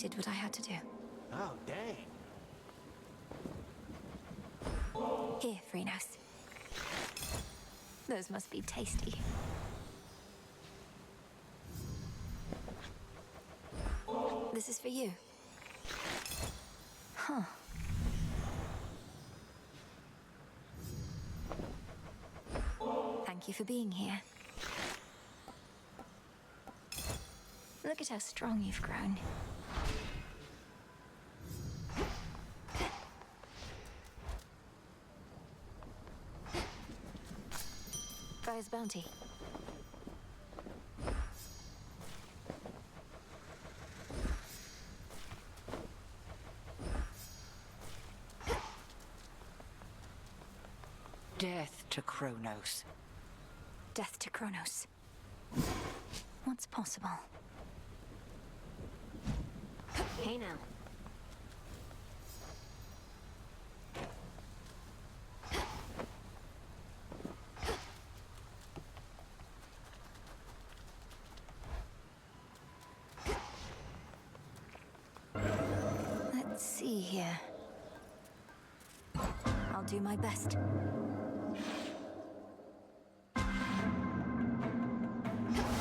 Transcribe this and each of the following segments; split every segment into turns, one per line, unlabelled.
did what I had to do.
Oh, dang.
Here, Phrynos. Those must be tasty. This is for you. Huh. Thank you for being here. Look at how strong you've grown. Guy's bounty.
Death to Cronos.
Death to Cronos. What's possible?
Hey now.
Let's see here. I'll do my best.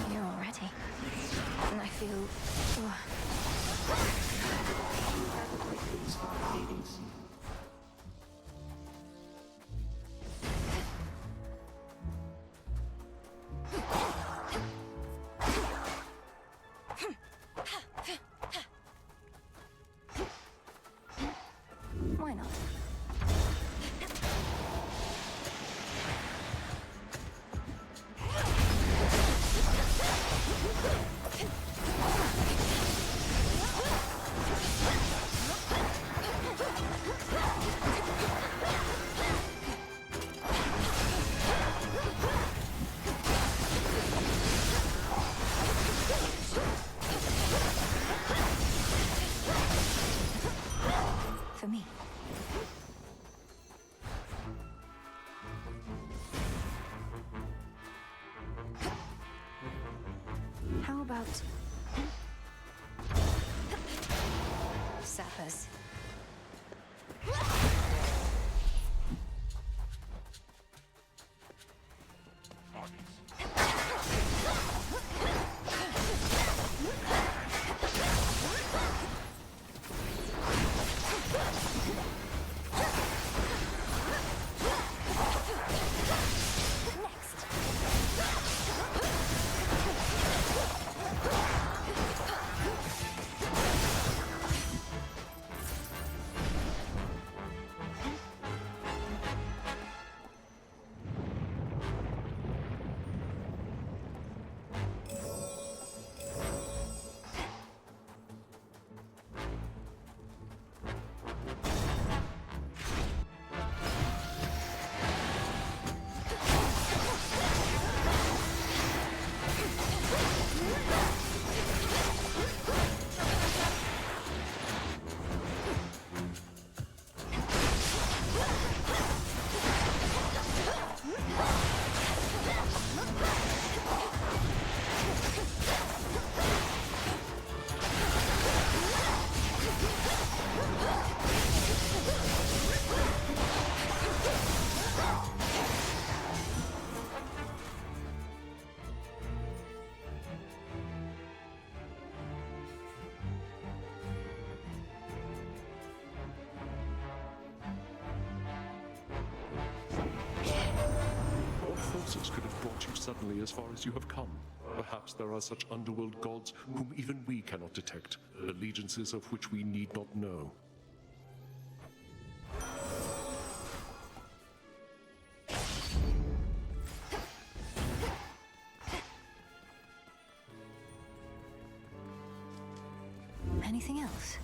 Here already. And I feel... Why not? For me. How about sappers?
Could have brought you suddenly as far as you have come. Perhaps there are such underworld gods whom even we cannot detect, allegiances of which we need not know.
Anything else?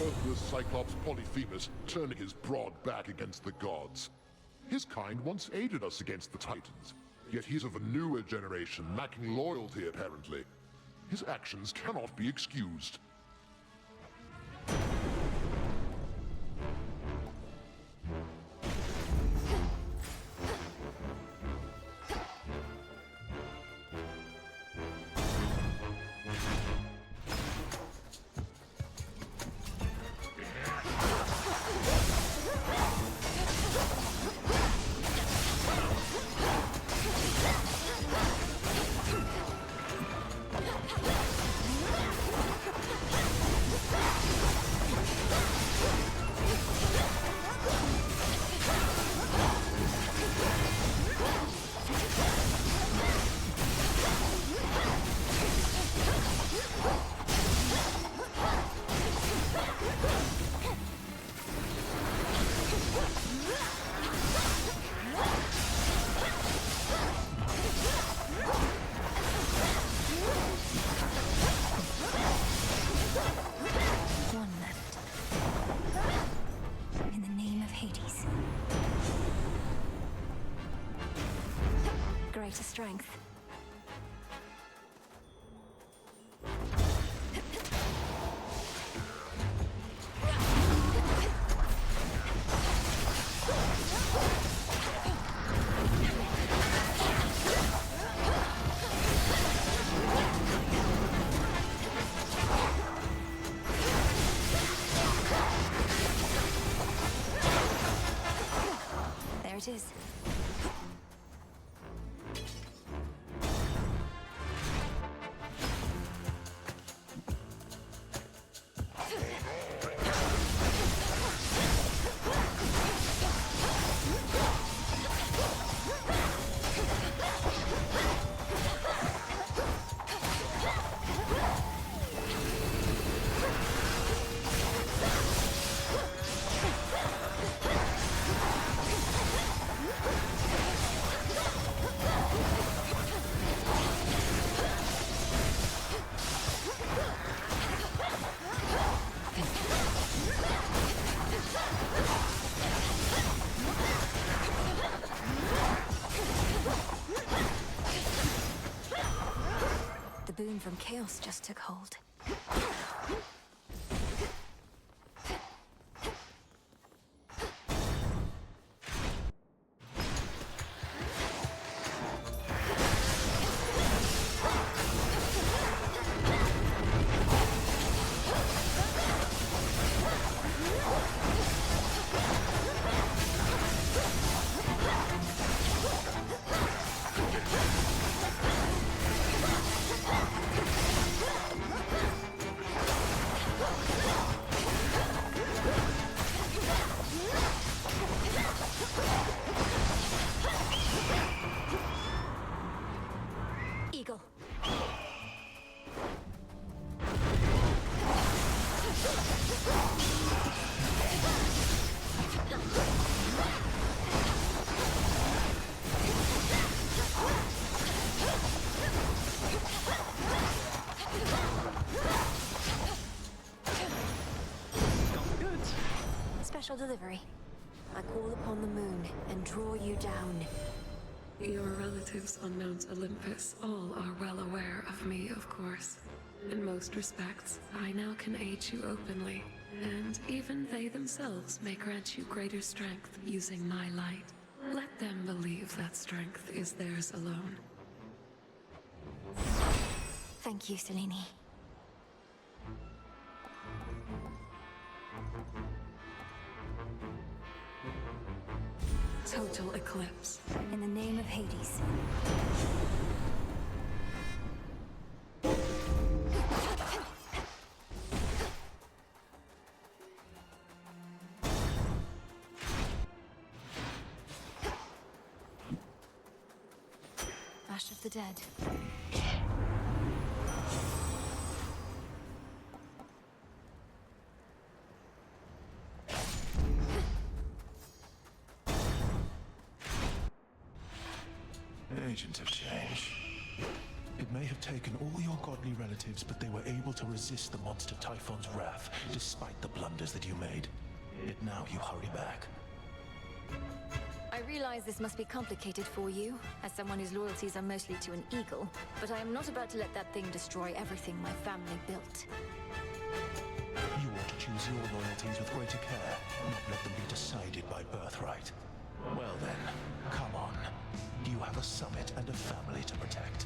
worthless Cyclops Polyphemus turning his broad back against the gods. His kind once aided us against the Titans, yet he's of a newer generation, lacking loyalty apparently. His actions cannot be excused.
Greater strength. There it is. The boon from chaos just took hold. Eagle. Special delivery. I call upon the moon and draw you down.
Your relatives on Mount Olympus all are well aware of me, of course. In most respects, I now can aid you openly, and even they themselves may grant you greater strength using my light. Let them believe that strength is theirs alone.
Thank you, Selene.
Total eclipse.
In the name of Hades. Ash of the dead.
Agent of change. It may have taken all your godly relatives, but they were able to resist the monster Typhon's wrath, despite the blunders that you made. Yet now you hurry back.
I realize this must be complicated for you, as someone whose loyalties are mostly to an eagle, but I am not about to let that thing destroy everything my family built.
You ought to choose your loyalties with greater care, not let them be decided by birthright. Well then, come on. You have a summit and a family to protect.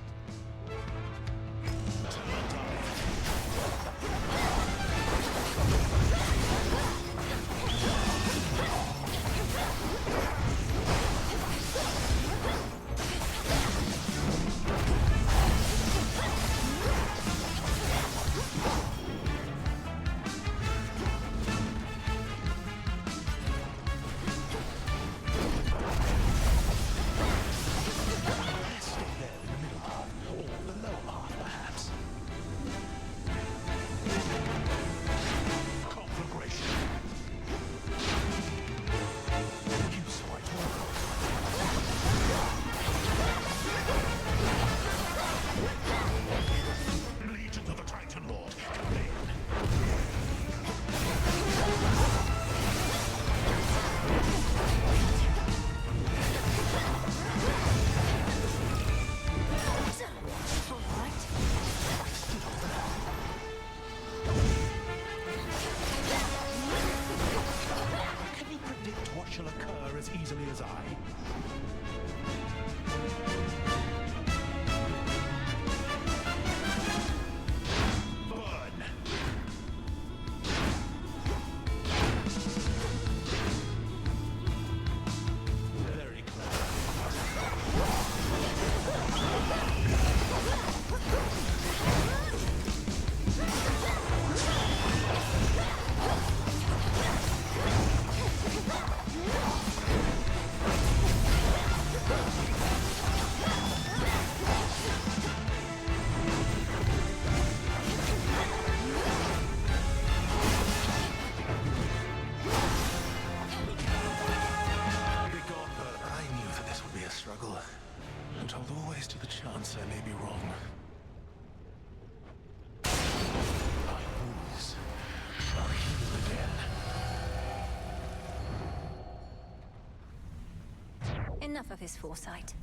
Enough of his foresight.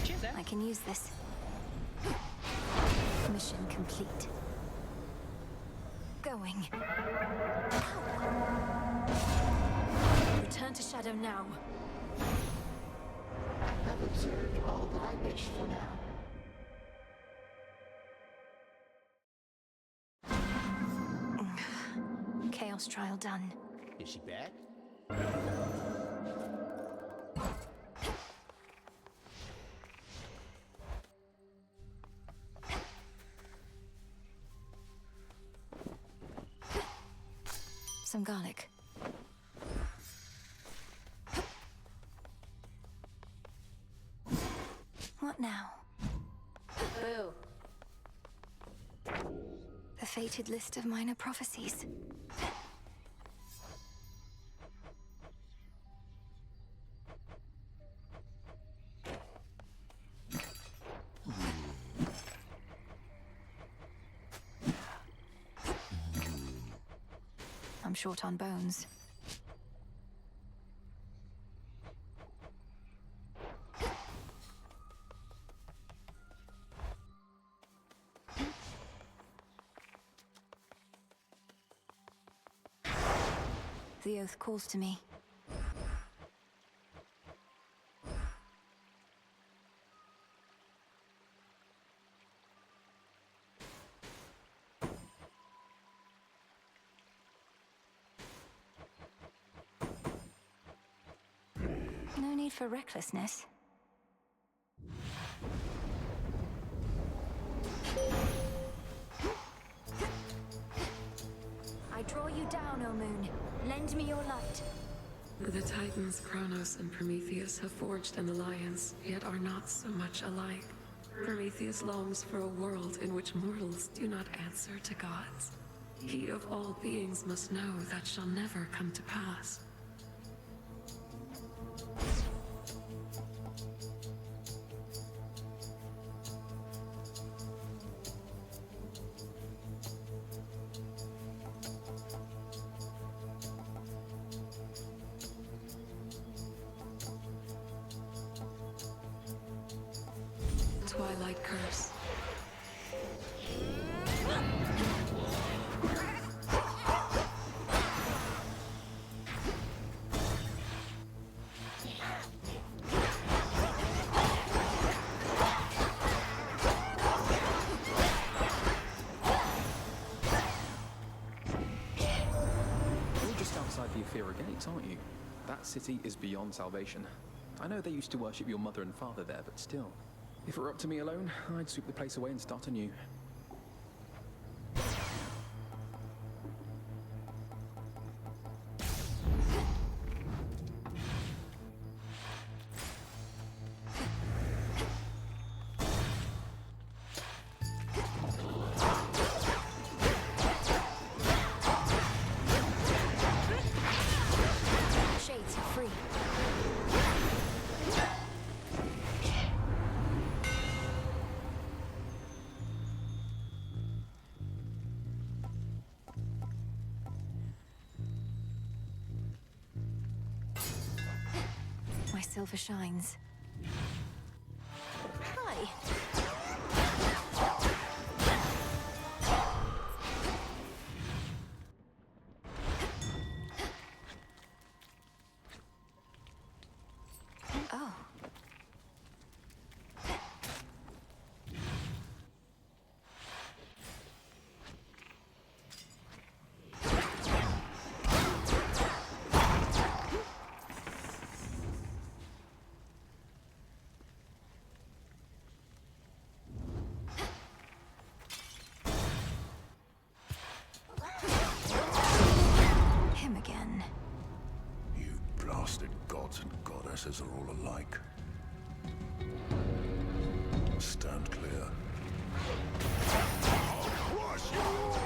Cheers,
I can use this. Mission complete. Going. Ow. Return to Shadow now.
I've observed all that I wish for now.
Chaos trial done.
Is she back?
Some garlic. What now?
Boo.
The fated list of minor prophecies. I'm short on bones. The oath calls to me. No need for recklessness. I draw you down, O Moon. Lend me your light.
The Titans, Cronos and Prometheus have forged an alliance, yet are not so much alike. Prometheus longs for a world in which mortals do not answer to gods. He of all beings must know that shall never come to pass. twilight curse.
Gates, aren't you? That city is beyond salvation. I know they used to worship your mother and father there, but still. If it were up to me alone, I'd sweep the place away and start anew.
My silver shines. Hi. Oh. Him again.
You blasted gods and goddesses are all alike. Stand clear. I'll crush you all!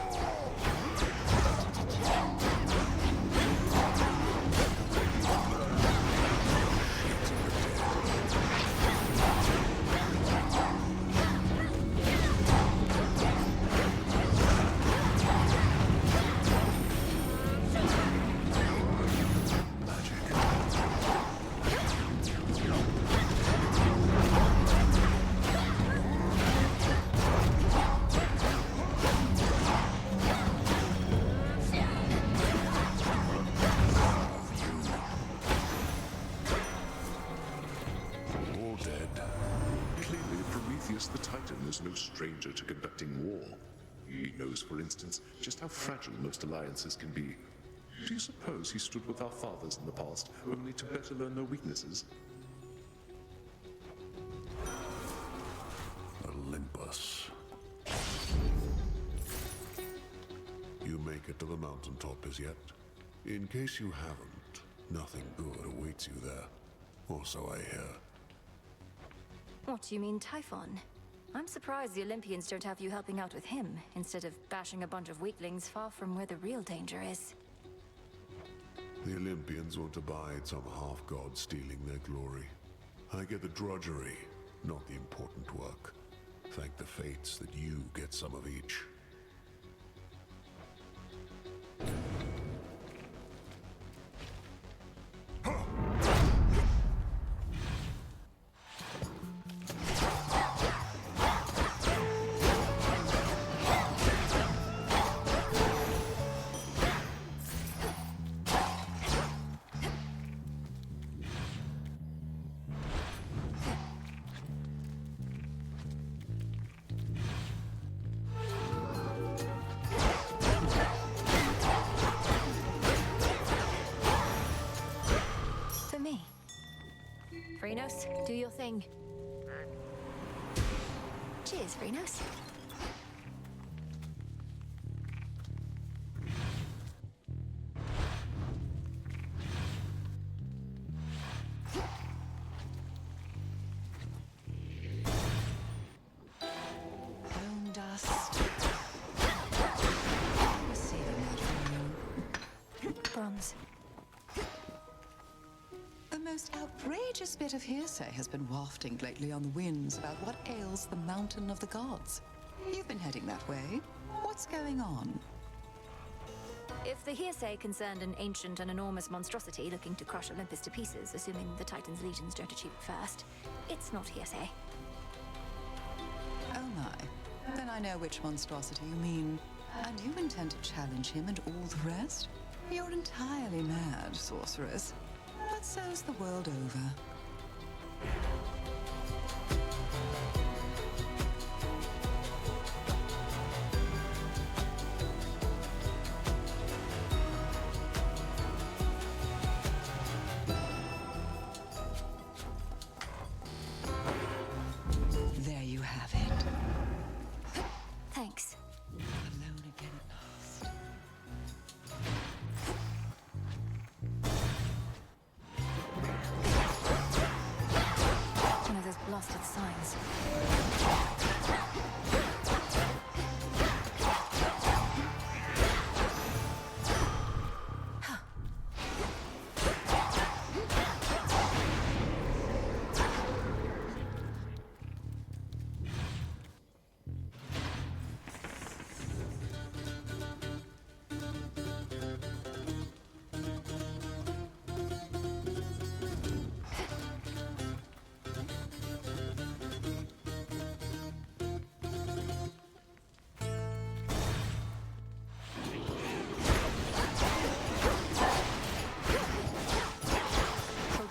The Titan is no stranger to conducting war. He knows, for instance, just how fragile most alliances can be. Do you suppose he stood with our fathers in the past, only to better learn their weaknesses?
Olympus. You make it to the mountaintop as yet? In case you haven't, nothing good awaits you there. Or so I hear.
What do you mean, Tifón? I'm surprised the Olympians don't have you helping out with him, instead of bashing a bunch of weaklings far from where the real danger is.
The Olympians won't abide some half-god stealing their glory. I get the drudgery, not the important work. Thank the fates that you get some of each.
Phrynos, do your thing. Cheers, Phrynos.
Bone dust. Receiving that from you.
Bronze.
The most outrageous bit of hearsay has been wafting lately on the winds about what ails the Mountain of the Gods. You've been heading that way. What's going on?
If the hearsay concerned an ancient and enormous monstrosity looking to crush Olympus to pieces, assuming the Titan's legions don't achieve it first, it's not hearsay.
I know which monstrosity you mean. And you intend to challenge him and all the rest? You're entirely mad, sorceress. But so's the world over. There you have it.
Thanks.
Alone again at last.
One of those blasted signs.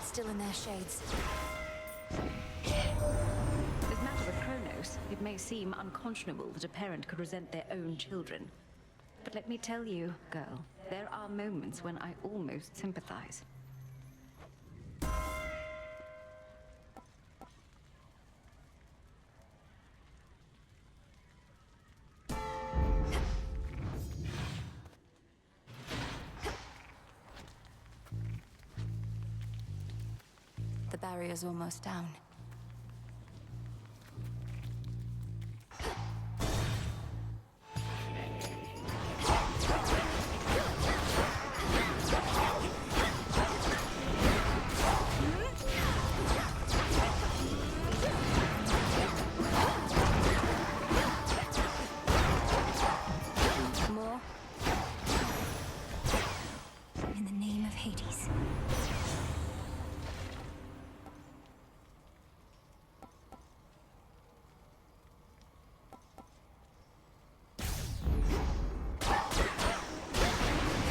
Still in their shades.
With matter of Cronos, it may seem unconscionable that a parent could resent their own children. But let me tell you, girl, there are moments when I almost sympathize.
The barrier's almost down. More? In the name of Hades.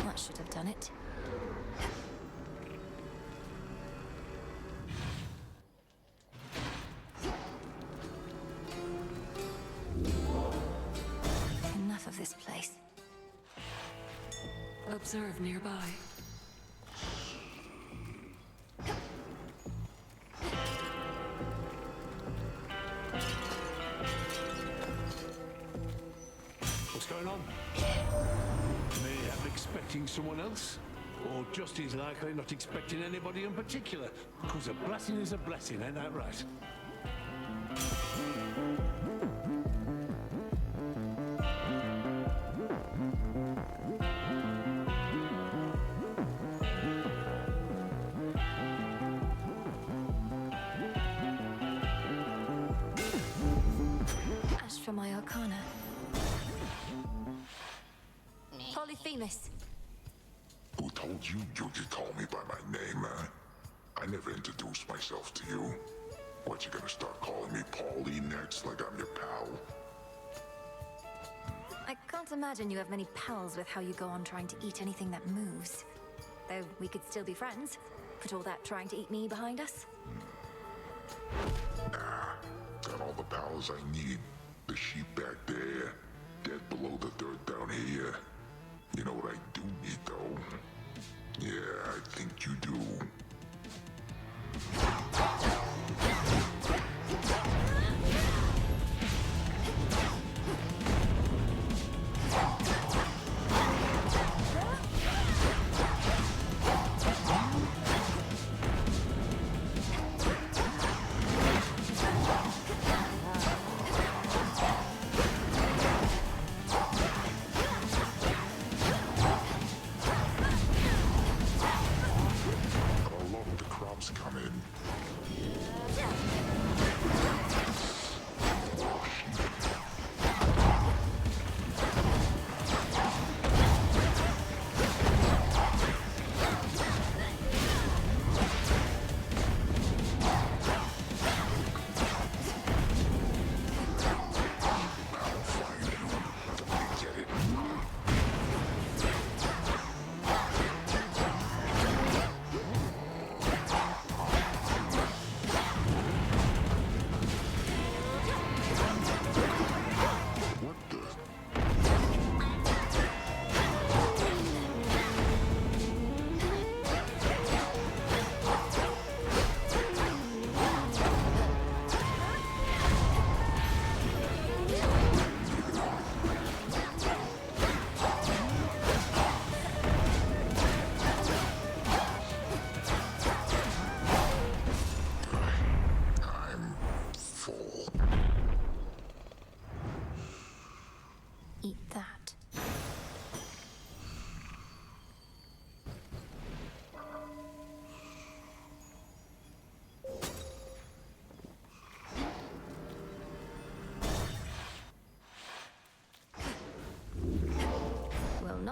That should have done it. Enough of this place.
Observe nearby.
What's going on? May I'm expecting someone else? Or just as likely not expecting anybody in particular? Because a blessing is a blessing, ain't that right?
Ask for my arcana. Polyphemus.
Who told you you could call me by my name, huh? I never introduced myself to you. What, you gonna start calling me Paulie next, like I'm your pal?
I can't imagine you have many pals with how you go on trying to eat anything that moves. Though we could still be friends. Put all that trying to eat me behind us.
Got all the pals I need. The sheep back there, dead below the dirt down here. You know what I do need, though? Yeah, I think you do.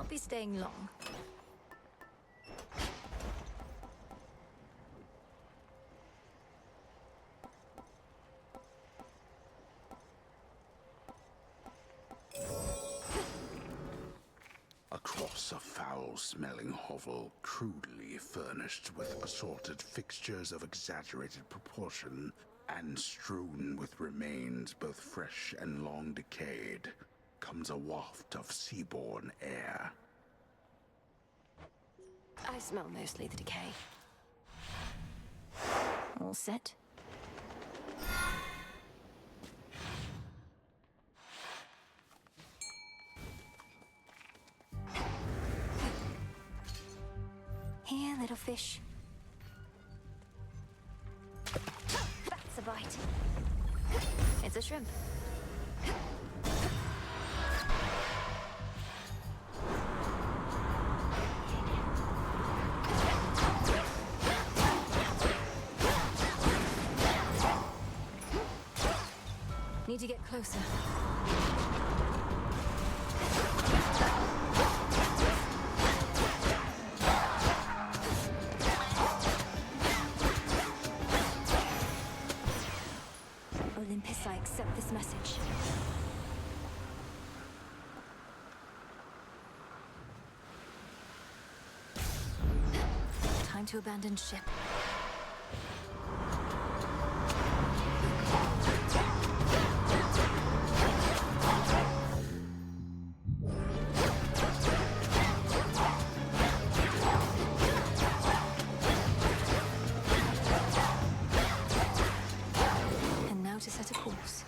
not be staying long.
Across a foul-smelling hovel, crudely furnished with assorted fixtures of exaggerated proportion, and strewn with remains both fresh and long decayed, comes a waft of seaborne air.
I smell mostly the decay. All set? Here, little fish. That's a bite. It's a shrimp. Need to get closer. Olympus, I accept this message. Time to abandon ship. To set a course.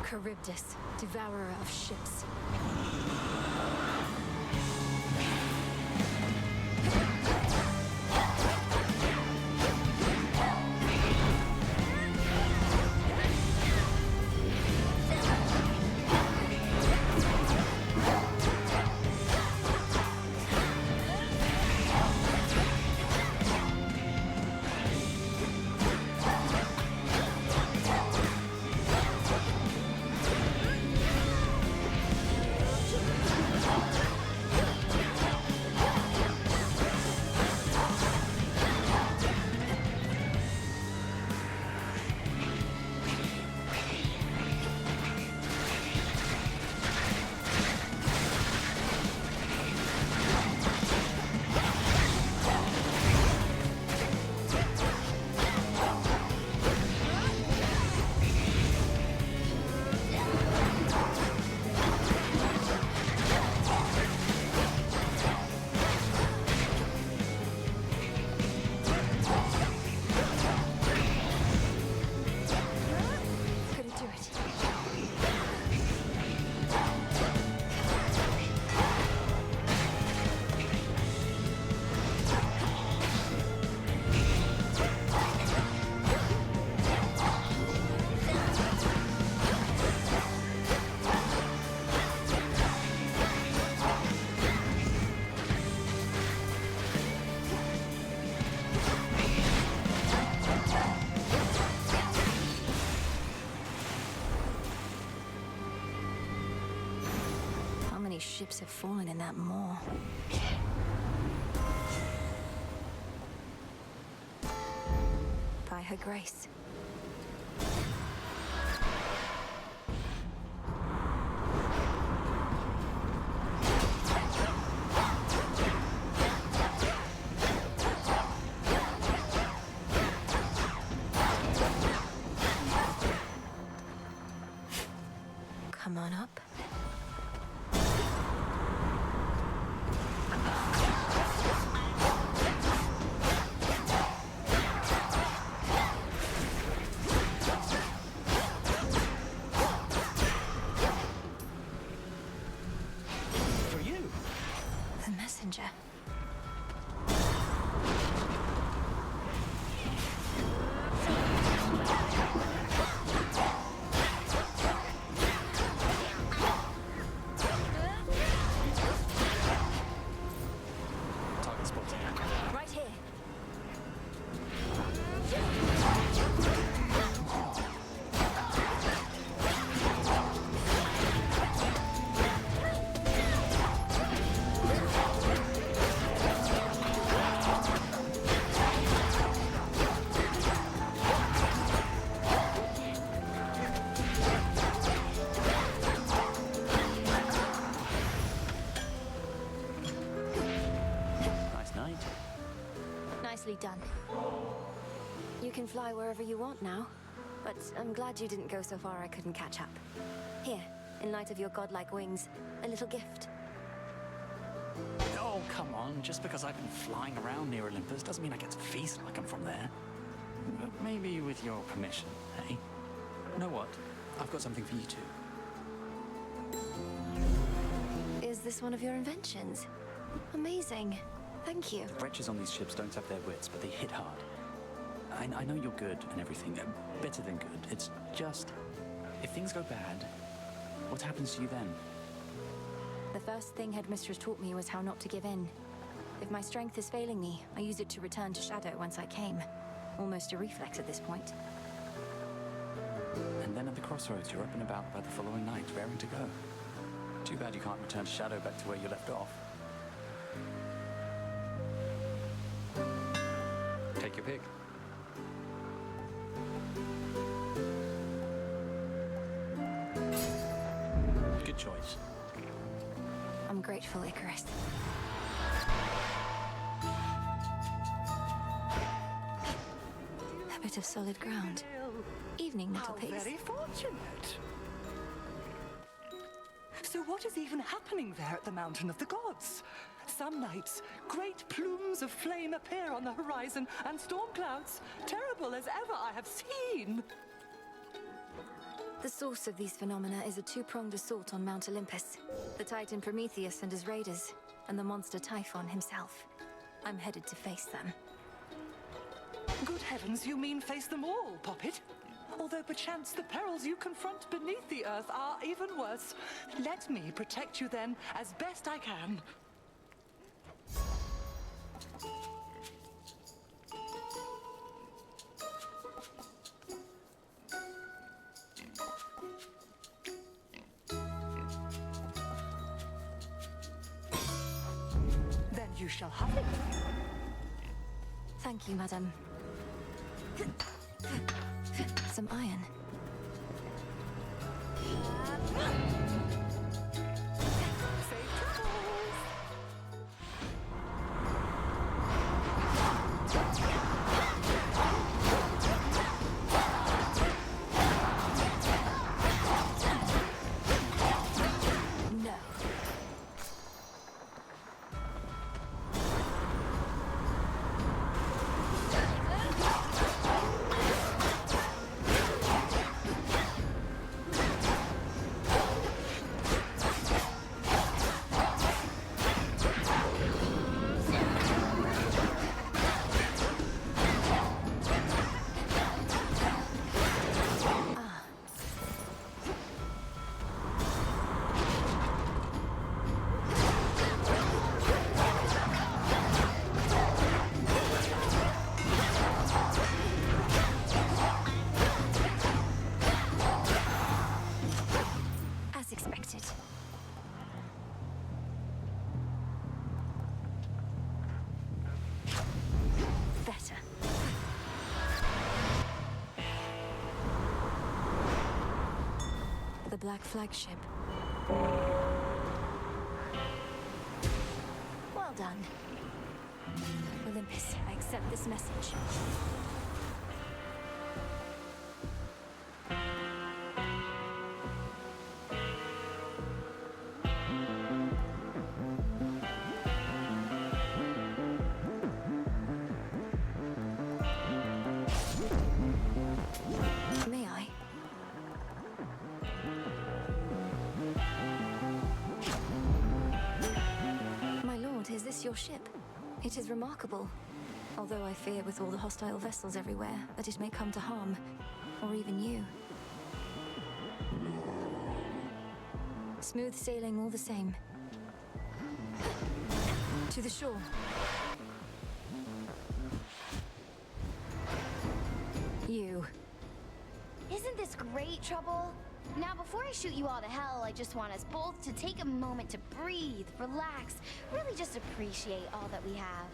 Charybdis, devourer of ships. Ships have fallen in that maw. By her grace. Come on up. officially done. You can fly wherever you want now, but I'm glad you didn't go so far I couldn't catch up. Here, in light of your godlike wings, a little gift.
Oh, come on. Just because I've been flying around near Olympus doesn't mean I get to feast like I'm from there. But maybe with your permission, eh? You know what? I've got something for you too.
Is this one of your inventions? Amazing. Thank you.
The wretches on these ships don't have their wits, but they hit hard. I know you're good and everything. Better than good. It's just... if things go bad, what happens to you then?
The first thing Headmistress taught me was how not to give in. If my strength is failing me, I use it to return to Shadow whence I came. Almost a reflex at this point.
And then at the crossroads, you're up and about by the following night, raring to go. Too bad you can't return to Shadow back to where you left off. Take your pick. Good choice.
I'm grateful, Icarus. A bit of solid ground. Evening, little pigs.
Very fortunate. So what is even happening there at the Mountain of the Gods? Some nights, great plumes of flame appear on the horizon, and storm clouds, terrible as ever I have seen.
The source of these phenomena is a two-pronged assault on Mount Olympus. The Titan Prometheus and his raiders, and the monster Tifón himself. I'm headed to face them.
Good heavens, you mean face them all, Poppet? Although perchance the perils you confront beneath the earth are even worse. Let me protect you then, as best I can. Then you shall have it.
Thank you, madam. Some iron.
Safe travels!
No. As expected. Better. The Black Flagship. Well done. Olympus, I accept this message. May I? My lord, is this your ship? It is remarkable. Although I fear with all the hostile vessels everywhere that it may come to harm, or even you. Smooth sailing all the same. To the shore. You.
Isn't this great, Trouble? Now, before I shoot you all to hell, I just want us both to take a moment to breathe, relax, really just appreciate all that we have.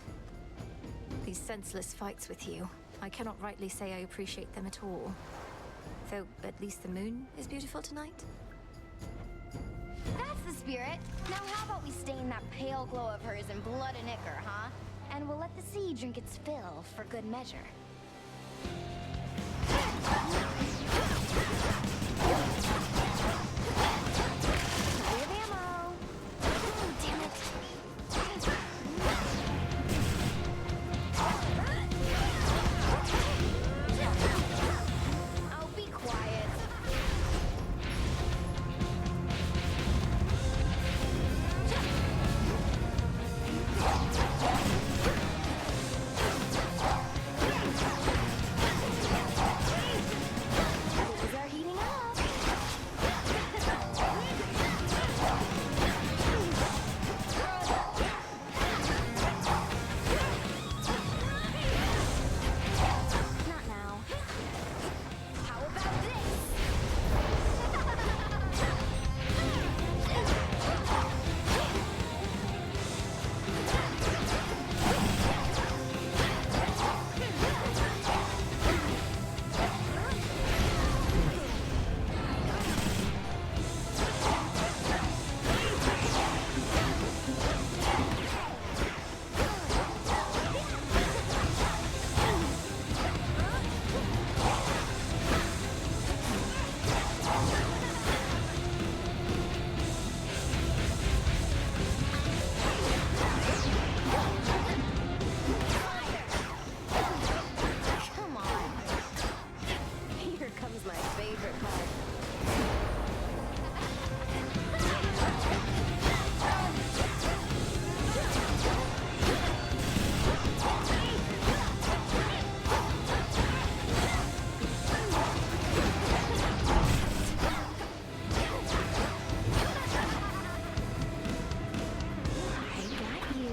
These senseless fights with you, I cannot rightly say I appreciate them at all. Though, at least the moon is beautiful tonight.
That's the spirit. Now how about we stain that pale glow of hers in blood and ichor, huh? and we'll let the sea drink its fill for good measure. We have ammo. Oh, damn it. Oh, be quiet. Things are heating up. Not now. How about this? Come on. Here comes my favorite part. I got you.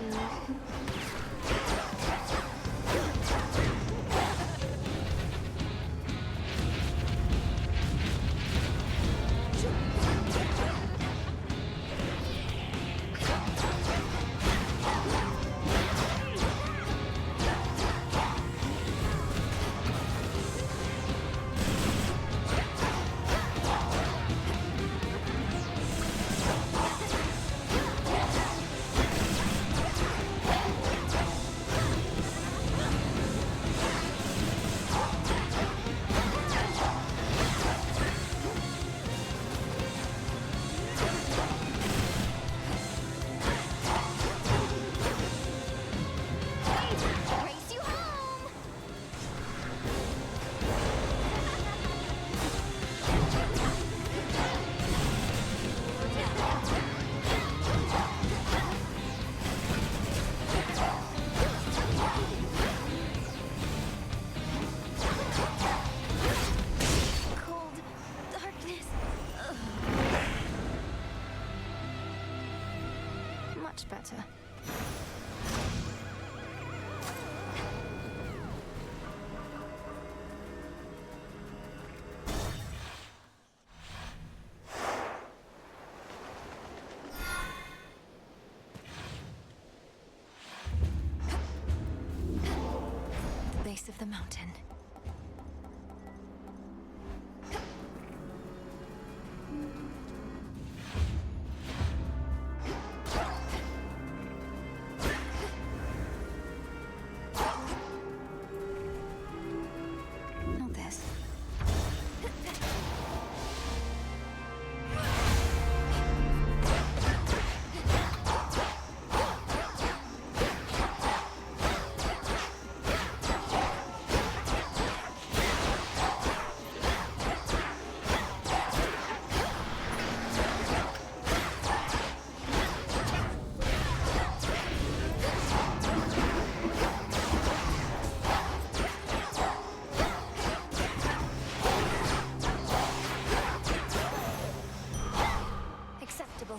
Race you home! Cold darkness. Ugh. Much better. The base of the mountain. Not this. Acceptable.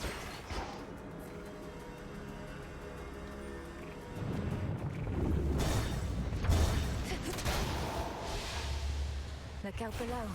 Look out below.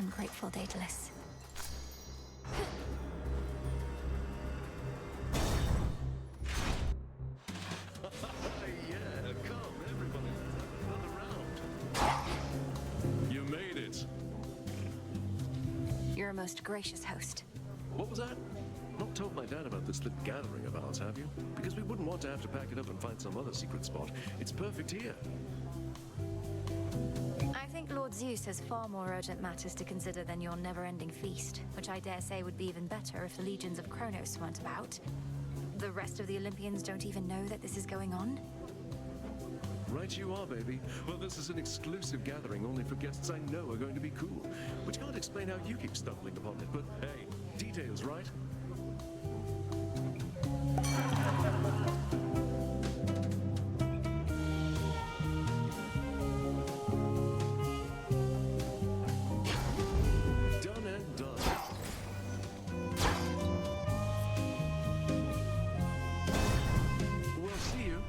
I'm grateful, Daedalus.
Yeah, come, everybody. Another round. You made it.
You're a most gracious host.
What was that? Not told my dad about this little gathering of ours, have you? Because we wouldn't want to have to pack it up and find some other secret spot. It's perfect here.
I think Lord Zeus has far more urgent matters to consider than your never-ending feast, which I dare say would be even better if the legions of Cronos weren't about. The rest of the Olympians don't even know that this is going on?
Right you are, baby. Well, this is an exclusive gathering only for guests I know are going to be cool. Which can't explain how you keep stumbling upon it, but hey, details, right? Done and done. We'll see you.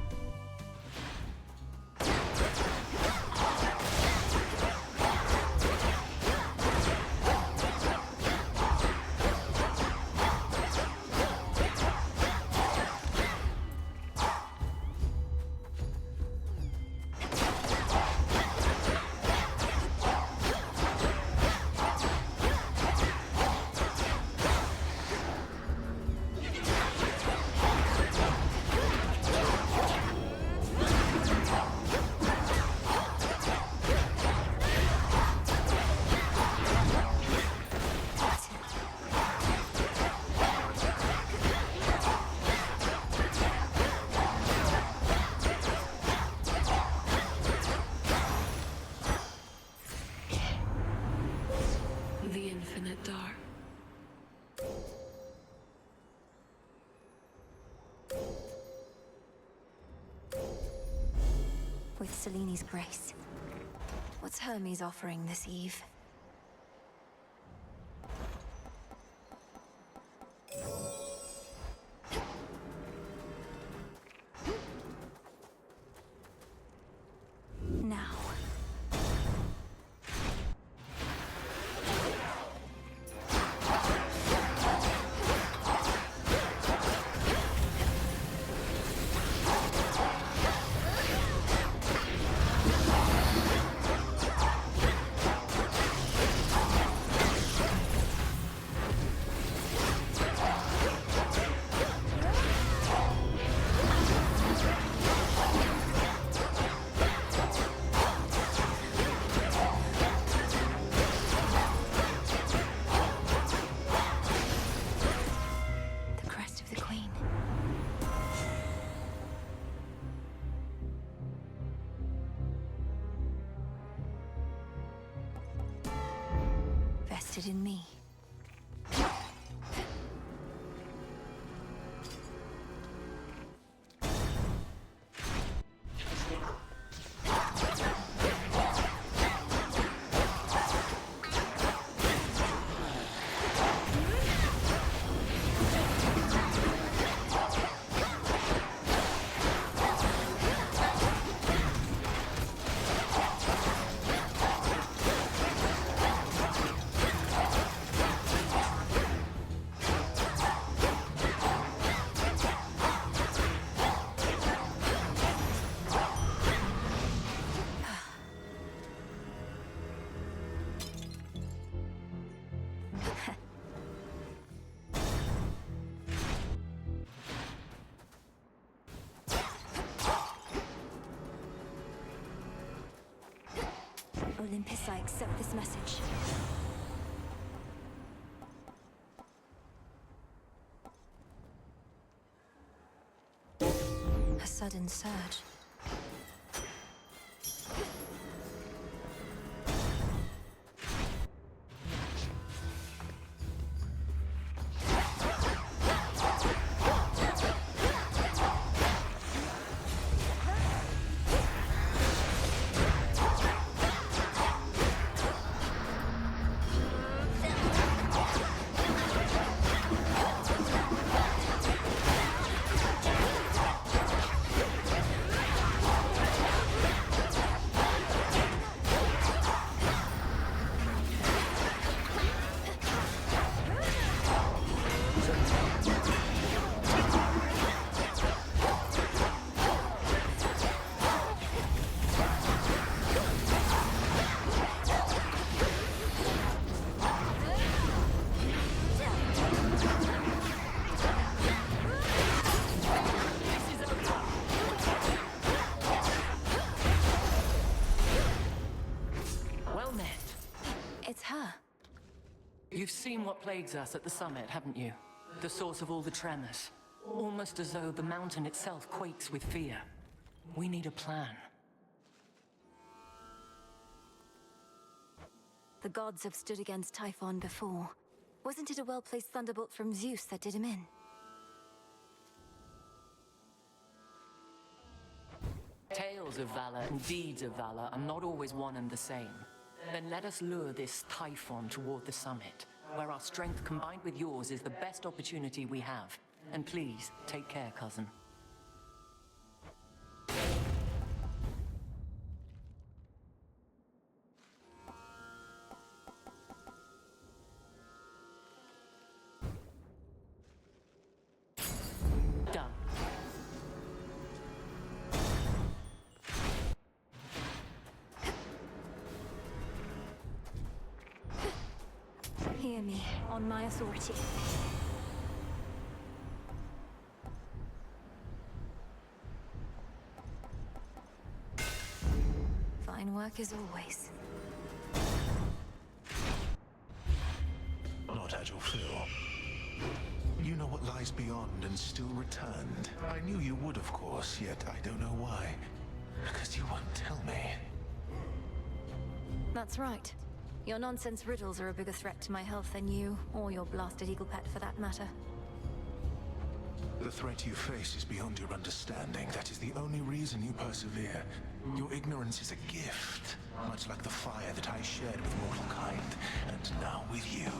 The infinite dark.
With Selene's grace. What's Hermes offering this eve? Now. In me. Olympus, I accept this message. A sudden surge.
You've seen what plagues us at the summit, haven't you? The source of all the tremors. Almost as though the mountain itself quakes with fear. We need a plan.
The gods have stood against Tifón before. Wasn't it a well-placed thunderbolt from Zeus that did him in?
Tales of valor and deeds of valor are not always one and the same. Then let us lure this Tifón toward the summit, where our strength combined with yours is the best opportunity we have. And please, take care, cousin. Done.
Hear me, on my authority. Fine work as always.
Not had your fill. You know what lies beyond and still returned. I knew you would, of course, yet I don't know why. Because you won't tell me.
That's right. Your nonsense riddles are a bigger threat to my health than you, or your blasted eagle pet for that matter.
The threat you face is beyond your understanding. That is the only reason you persevere. Your ignorance is a gift, much like the fire that I shared with mortal kind, and now with you.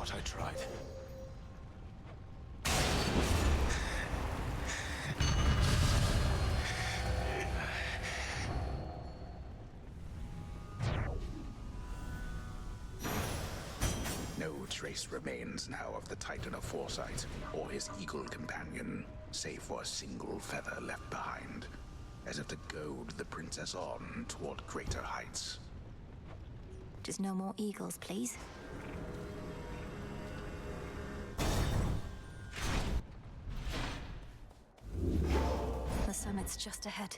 thought I tried.
No trace remains now of the Titan of Foresight, or his eagle companion, save for a single feather left behind, as if to goad the princess on toward greater heights.
Just no more eagles, please. The summit's just ahead.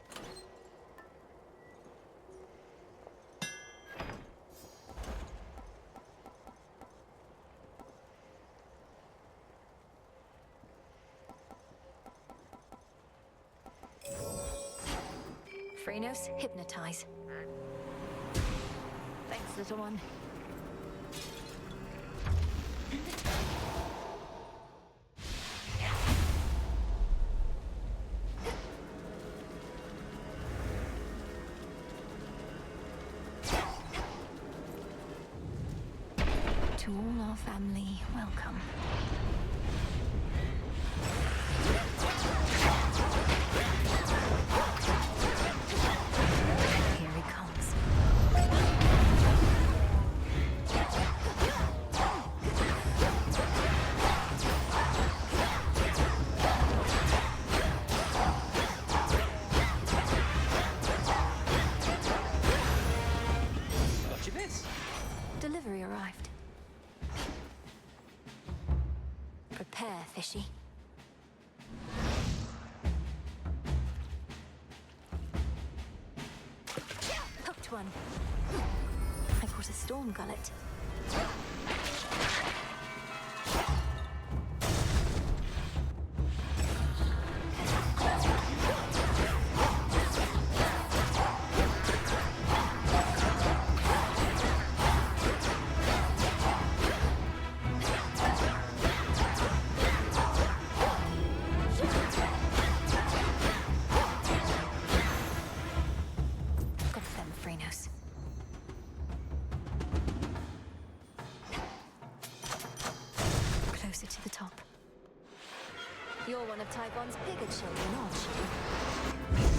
Phrenos, hypnotize. Thanks, little one. To all our family, welcome. Here he comes.
Got you this.
Delivery arrived. Prepare, fishy. Hooked one. I caught a storm gullet. Got them, Phrenos. Closer to the top. You're one of Typhon's bigger children, aren't you?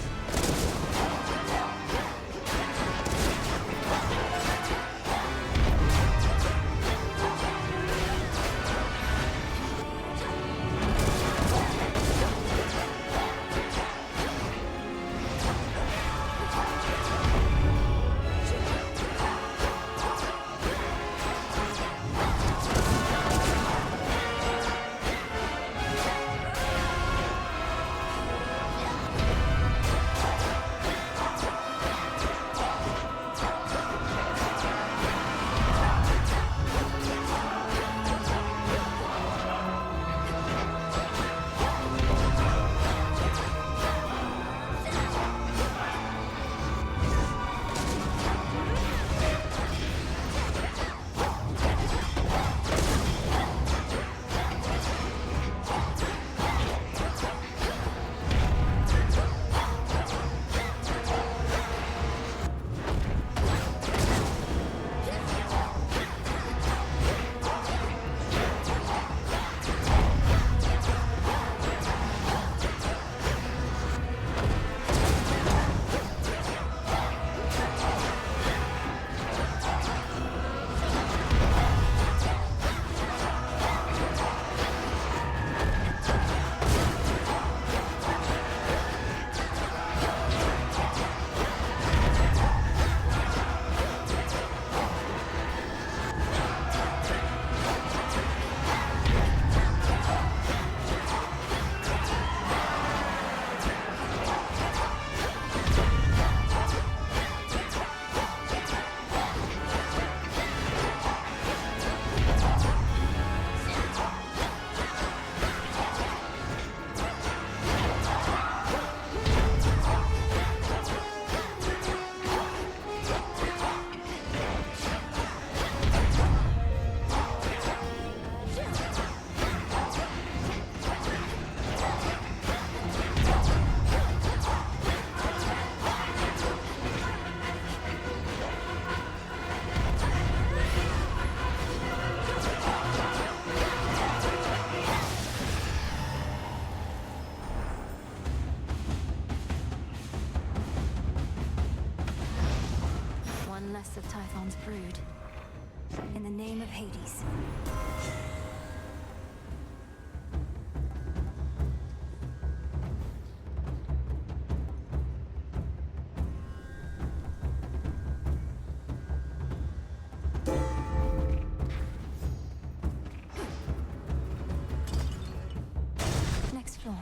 less of Typhon's brood. In the name of Hades. Next floor.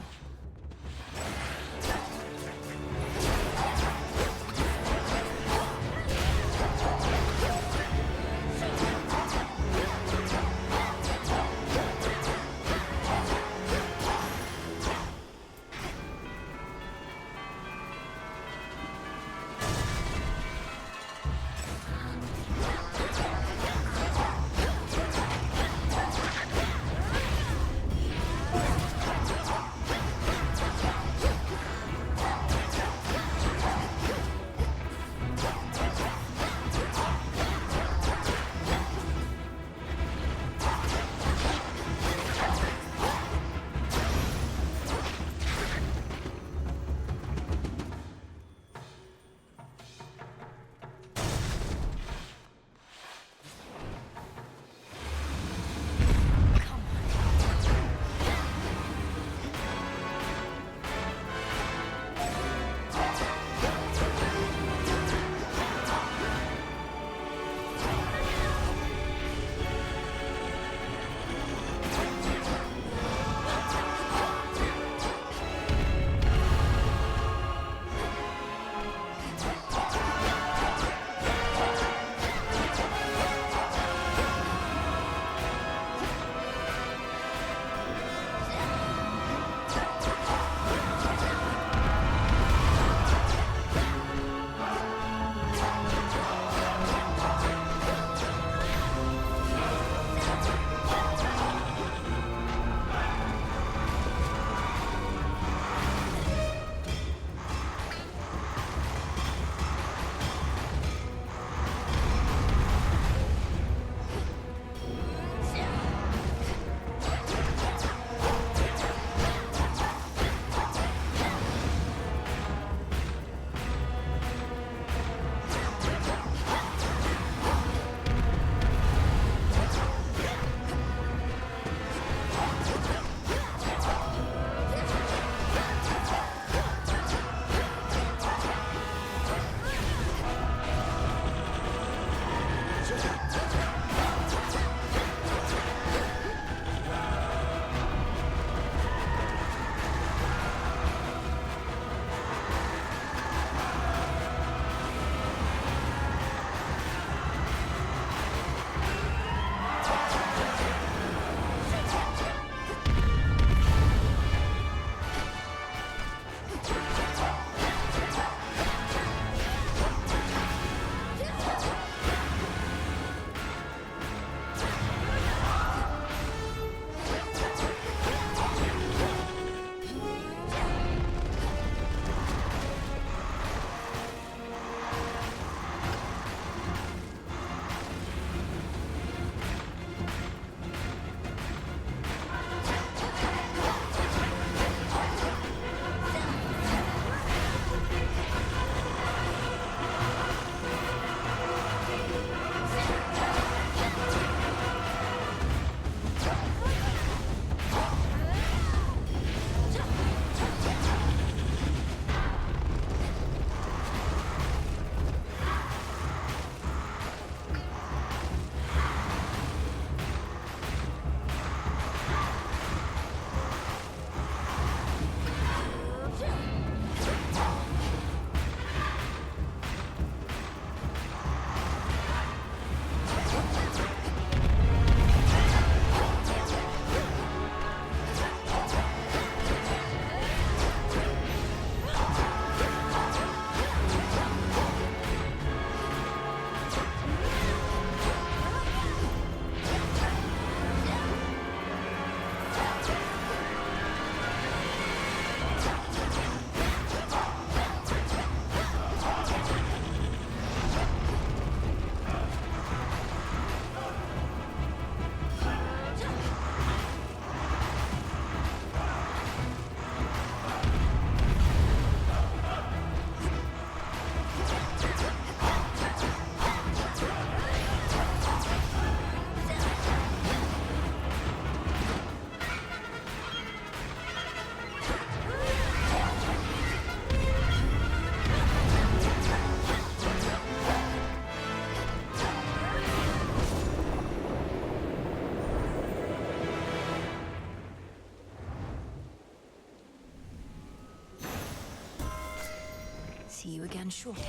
see you again shortly.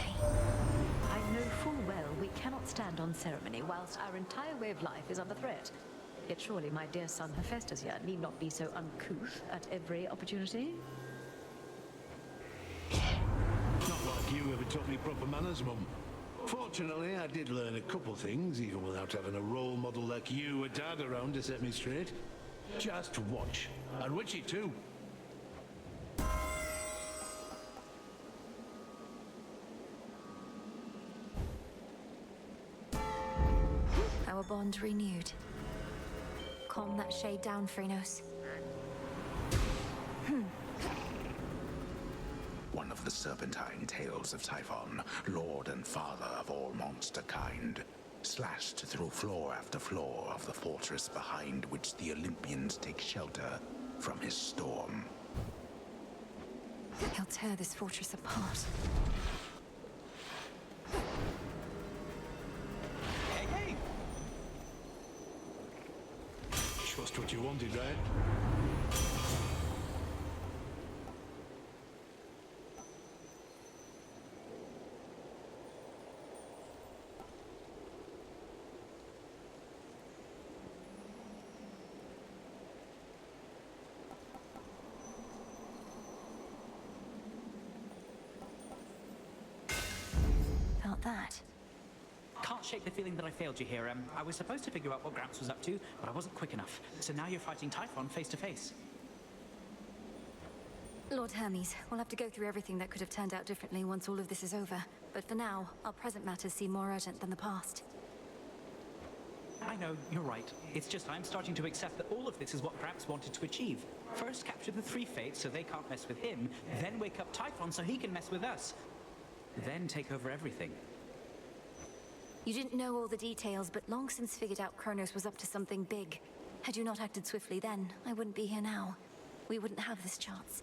I know full well we cannot stand on ceremony whilst our entire way of life is under threat. Yet surely my dear son Hephaestus here need not be so uncouth at every opportunity.
Not like you ever taught me proper manners, Mum. Fortunately, I did learn a couple things, even without having a role model like you or Dad around to set me straight. Just watch. And Witchy too.
Our bond renewed. Calm that shade down, Phrenos.
One of the serpentine tales of Tifón, lord and father of all monster kind, slashed through floor after floor of the fortress behind which the Olympians take shelter from his storm.
He'll tear this fortress apart.
Hey, hey! Just what you wanted, right?
Felt that.
Can't shake the feeling that I failed you here. I was supposed to figure out what Gramps was up to, but I wasn't quick enough. So now you're fighting Tifón face to face.
Lord Hermes, we'll have to go through everything that could have turned out differently once all of this is over. But for now, our present matters seem more urgent than the past.
I know, you're right. It's just I'm starting to accept that all of this is what Gramps wanted to achieve. First capture the three fates so they can't mess with him, then wake up Tifón so he can mess with us. Then take over everything.
You didn't know all the details, but long since figured out Cronos was up to something big. Had you not acted swiftly then, I wouldn't be here now. We wouldn't have this chance.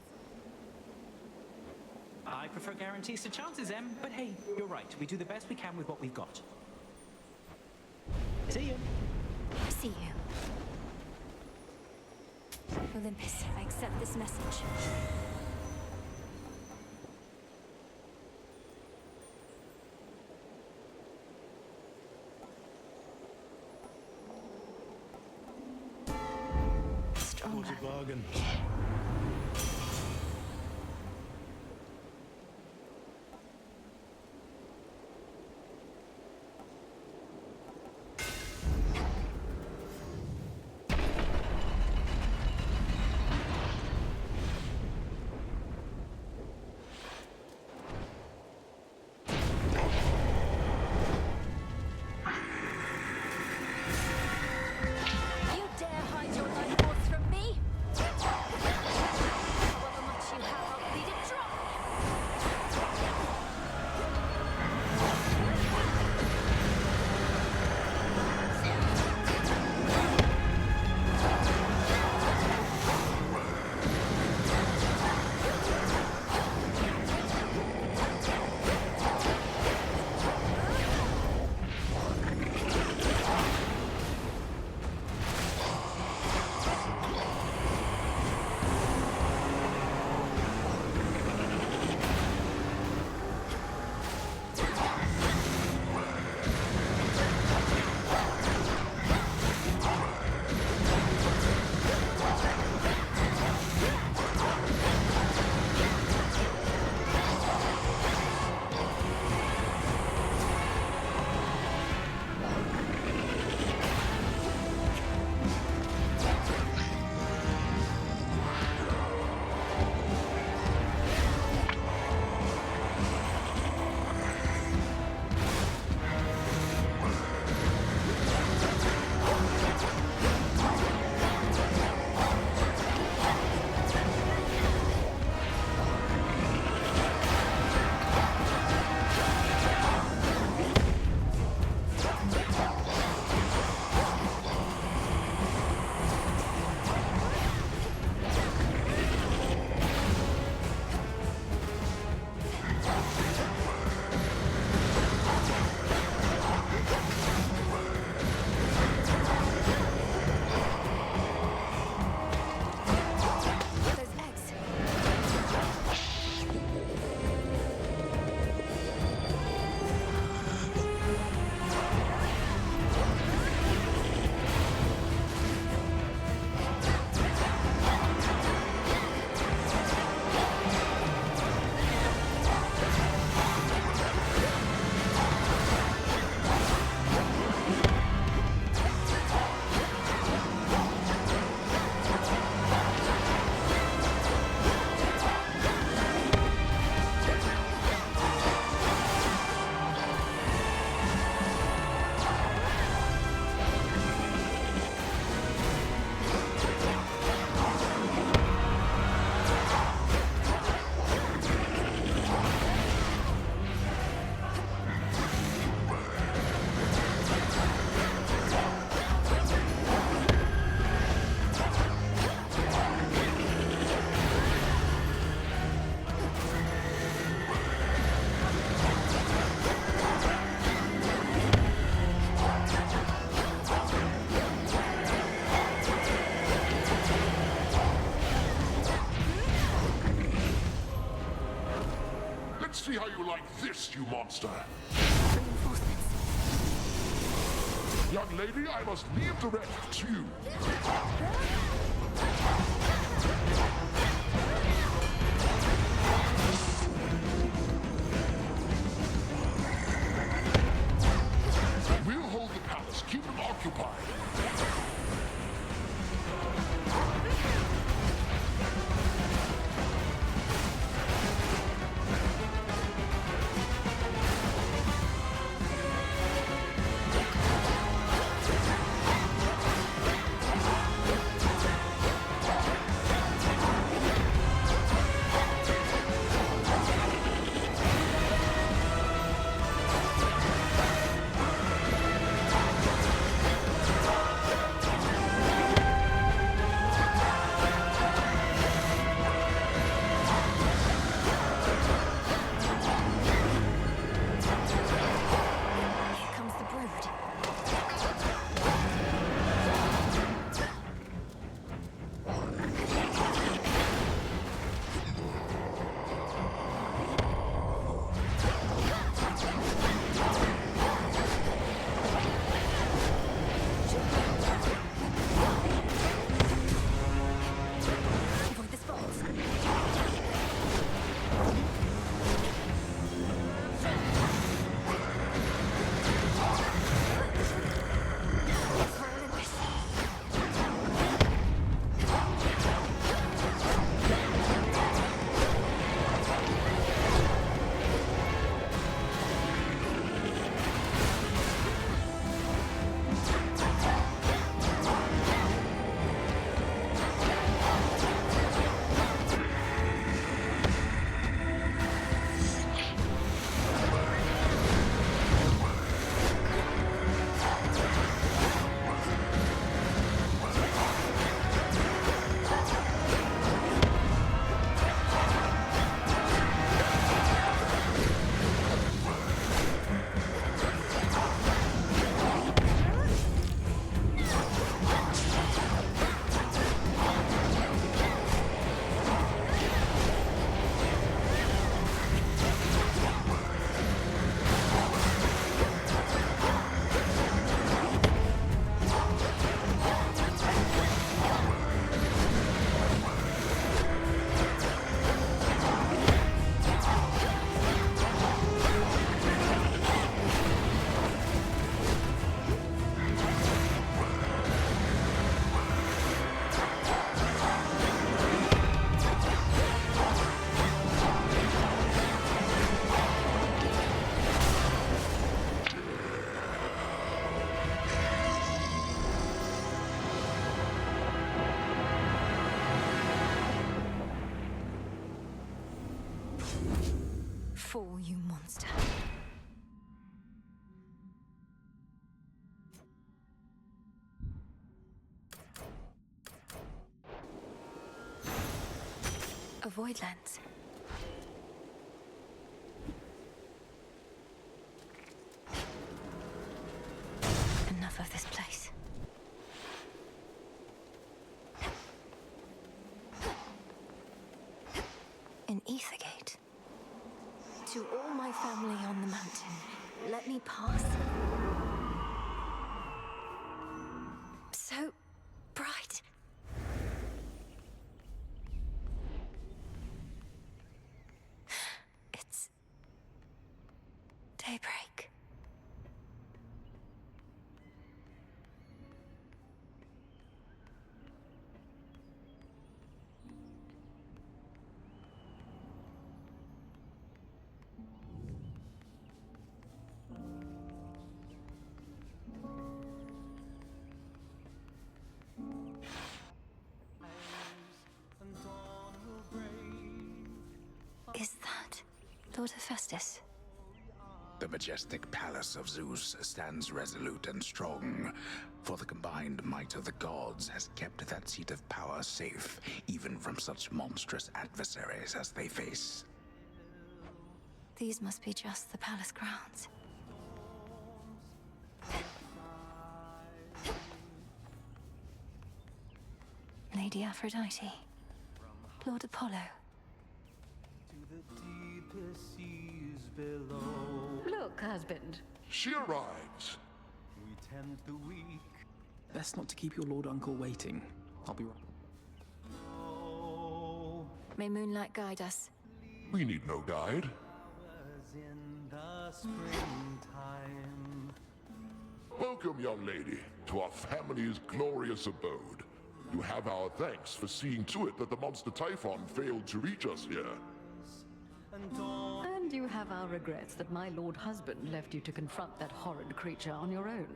I prefer guarantees to chances, Em, but hey, you're right. We do the best we can with what we've got. See you.
See you. Olympus, I accept this message. Stronger.
What a bargain.
You dare hide your life force from me?
Fist, you monster!
Reinforcements.
Young lady, I must leave the rest to you. We'll hold the palace. Keep them occupied.
Fall, you monster. A void lens. Enough of this place. An ether gate. To all my family on the mountain, let me pass. So bright. It's daybreak. Is that Lord Hephaestus?
The majestic palace of Zeus stands resolute and strong, for the combined might of the gods has kept that seat of power safe, even from such monstrous adversaries as they face.
These must be just the palace grounds. Lady
Look, husband.
She arrives.
Best not to keep your lord uncle waiting. I'll be right.
May moonlight guide us.
We need no guide. Welcome, young lady, to our family's glorious abode. You have our thanks for seeing to it that the monster Typhon failed to reach us here.
And you have our regrets that my lord husband left you to confront that horrid creature on your own.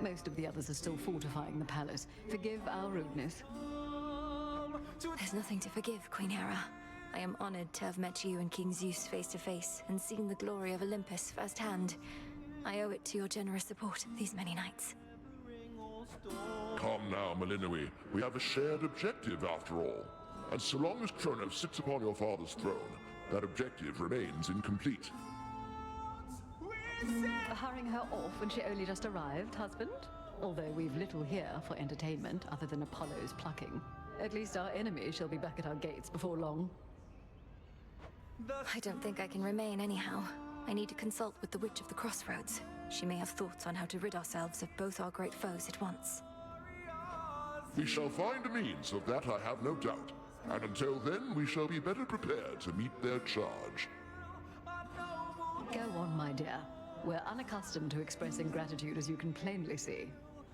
Most of the others are still fortifying the palace. Forgive our rudeness.
There's nothing to forgive, Queen Hera. I am honored to have met you and King Zeus face to face and seen the glory of Olympus firsthand. I owe it to your generous support these many nights.
Come now, Melinoe. We have a shared objective after all. And so long as Cronos sits upon your father's throne, that objective remains incomplete.
Hurrying her off when she only just arrived, husband? Although we've little here for entertainment other than Apollo's plucking. At least our enemy shall be back at our gates before long.
I don't think I can remain anyhow. I need to consult with the Witch of the Crossroads. She may have thoughts on how to rid ourselves of both our great foes at once.
We shall find a means of that, I have no doubt. And until then, we shall be better prepared to meet their charge.
Go on, my dear. We're unaccustomed to expressing gratitude, as you can plainly see.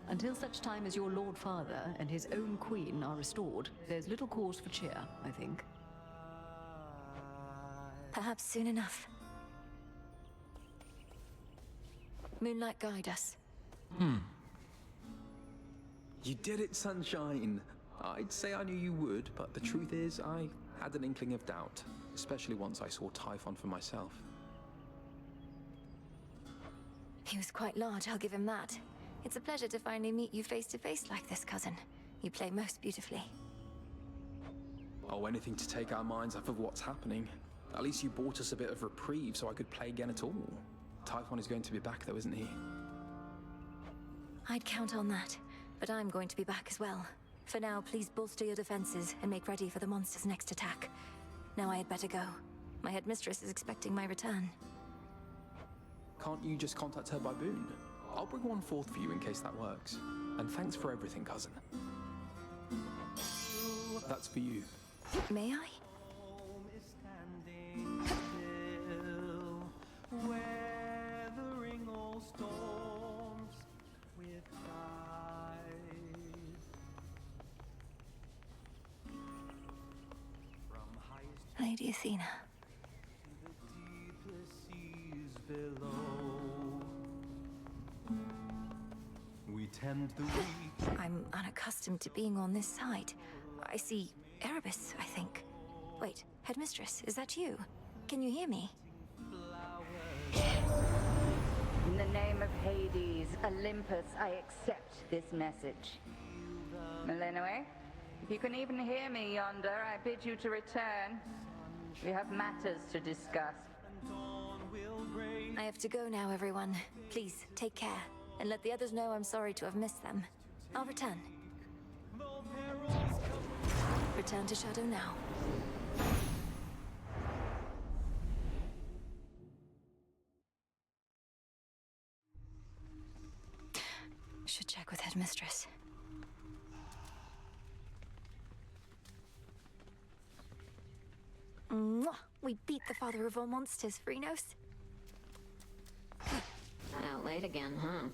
Until such time as your Lord Father and his own queen are restored, there's little cause for cheer, I think.
Perhaps soon enough. Moonlight guide us.
You did it, Sunshine. I'd say I knew you would, but the truth is, I had an inkling of doubt, especially once I saw Typhon for myself.
He was quite large, I'll give him that. It's a pleasure to finally meet you face to face like this, cousin. You play most beautifully.
Oh, anything to take our minds off of what's happening. At least you bought us a bit of reprieve so I could play again at all. Typhon is going to be back though, isn't he?
I'd count on that, but I'm going to be back as well. For now, please bolster your defenses and make ready for the monster's next attack. Now I had better go. My headmistress is expecting my return.
Can't you just contact her by boon? I'll bring one forth for you in case that works. And thanks for everything, cousin. That's for you.
May I? Lady Athena. I'm unaccustomed to being on this side. I see Erebus, I think. Wait, headmistress, is that you? Can you hear me?
In the name of Hades, Olympus, I accept this message. Melinoe, if you can even hear me yonder, I bid you to return. We have matters to discuss.
I have to go now, everyone. Please, take care. And let the others know I'm sorry to have missed them. I'll return. Return to Shadow now. Should check with headmistress. Mwah! We beat the father of all monsters, Phrynos.
Out late again, huh?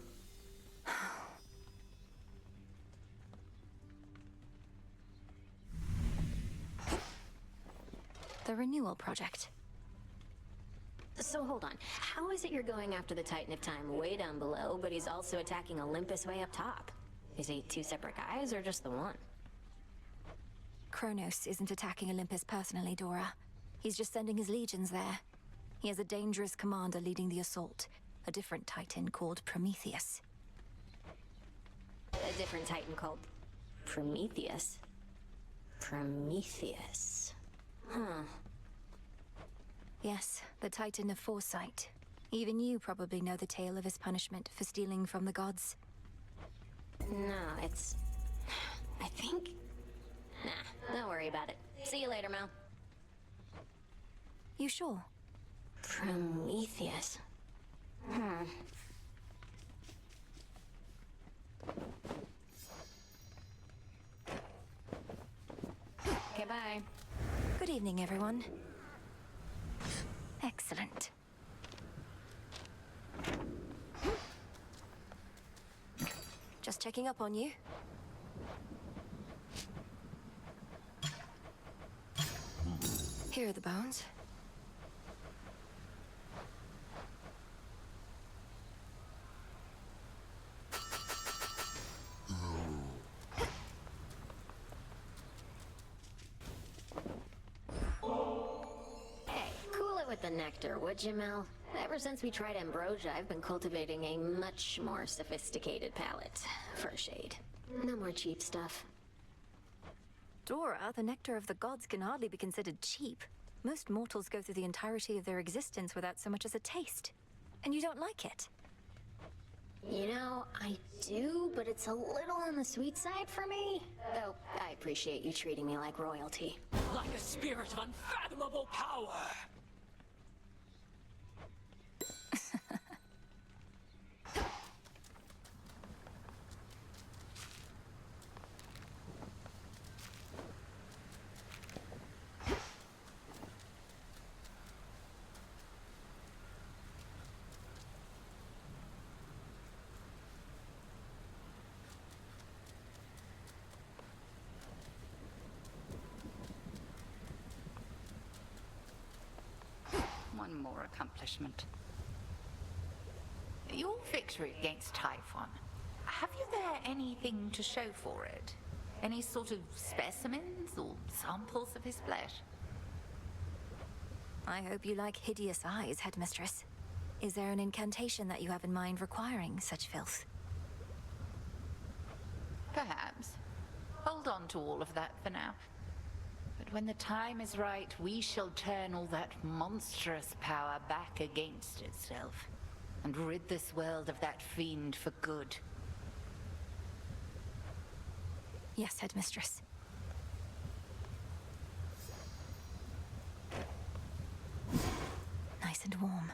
The renewal project.
So hold on, how is it you're going after the Titan of Time way down below, but he's also attacking Olympus way up top? Is he two separate guys, or just the one?
Cronos isn't attacking Olympus personally, Dora. He's just sending his legions there. He has a dangerous commander leading the assault, a different Titan called Prometheus.
A different Titan called Prometheus? Prometheus. Huh.
Yes, the Titan of Foresight. Even you probably know the tale of his punishment for stealing from the gods.
No, it's... I think... Nah, don't worry about it. See you later, Mel.
You sure?
Prometheus. Okay, bye.
Good evening, everyone. Excellent. Just checking up on you. Here are the bones.
Hey, cool it with the nectar, would you, Mel? Ever since we tried ambrosia, I've been cultivating a much more sophisticated palate. For a shade. No more cheap stuff.
Dora, the nectar of the gods can hardly be considered cheap. Most mortals go through the entirety of their existence without so much as a taste. And you don't like it?
You know, I do, but it's a little on the sweet side for me. Though, I appreciate you treating me like royalty.
Like a spirit of unfathomable power!
One more accomplishment. Your victory against Typhon. Have you there anything to show for it? Any sort of specimens or samples of his flesh?
I hope you like hideous eyes, Headmistress. Is there an incantation that you have in mind requiring such filth?
Perhaps. Hold on to all of that for now. But when the time is right, we shall turn all that monstrous power back against itself, and rid this world of that fiend for good.
Yes, Headmistress. Nice and warm.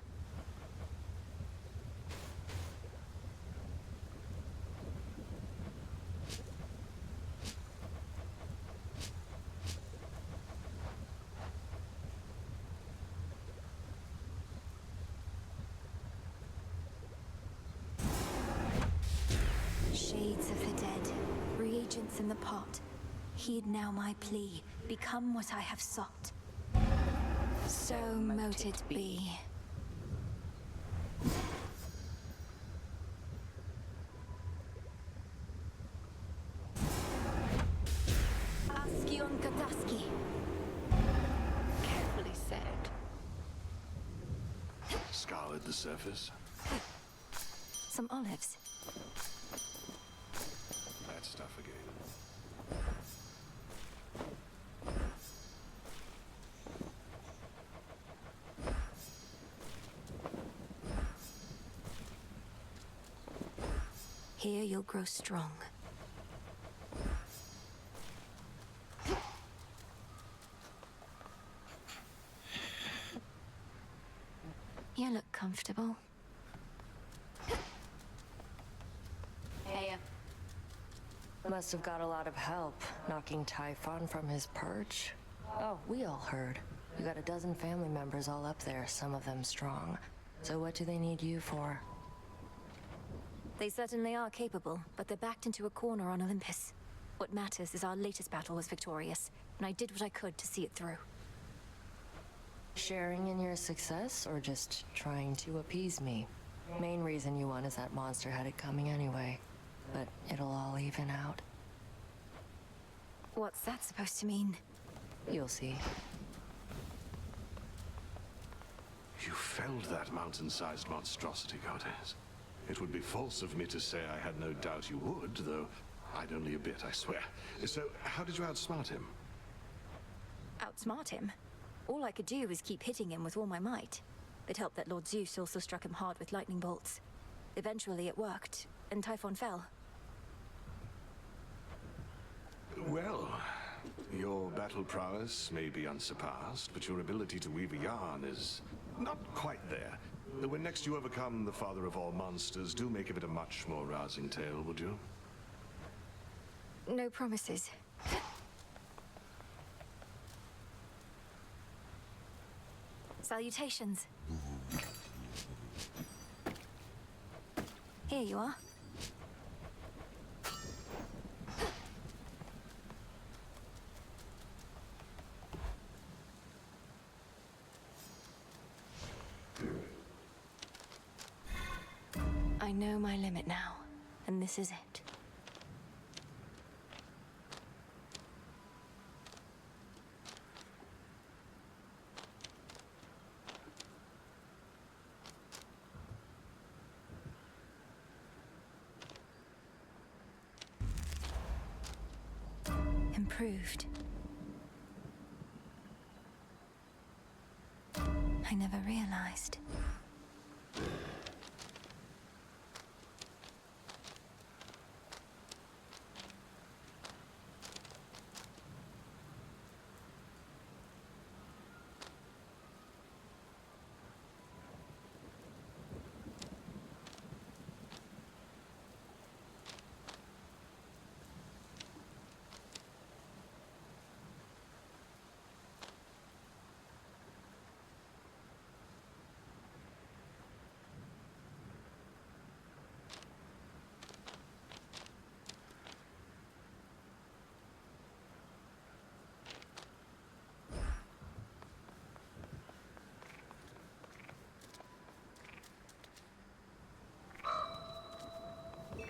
Shades of the dead, reagents in the pot. Heed now my plea, become what I have sought. So mote it be. Askion Kataski.
Carefully said.
Scoured the surface.
Some olives.
That stuff again.
Here you'll grow strong. You look comfortable.
Hey,
Must have got a lot of help knocking Typhon from his perch. Oh, we all heard. You got a dozen family members all up there, some of them strong. So what do they need you for?
They certainly are capable, but they're backed into a corner on Olympus. What matters is our latest battle was victorious, and I did what I could to see it through.
Sharing in your success, or just trying to appease me? Main reason you won is that monster had it coming anyway. But it'll all even out.
What's that supposed to mean?
You'll see.
You felled that mountain-sized monstrosity, Goddess. It would be false of me to say I had no doubt you would, though I'd only a bit, I swear. So, how did you outsmart him?
Outsmart him? All I could do was keep hitting him with all my might. It helped that Lord Zeus also struck him hard with lightning bolts. Eventually it worked, and Typhon fell.
Well, your battle prowess may be unsurpassed, but your ability to weave a yarn is not quite there. When next you overcome the father of all monsters, do make of it a much more rousing tale, would you?
No promises. Salutations. Here you are. I know my limit now, and this is it. Improved. I never realized.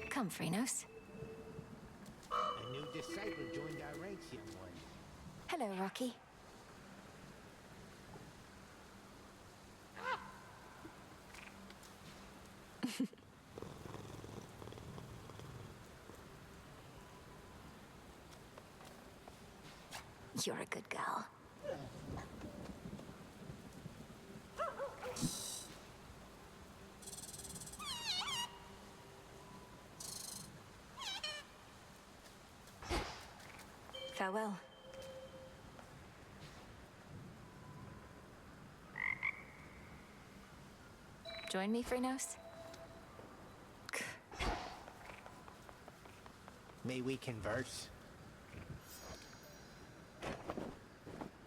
Come, Phrenos.
A new disciple joined our ranks, young one.
Hello, Rocky. You're a good girl. Farewell. Join me, Phrenos?
May we converse?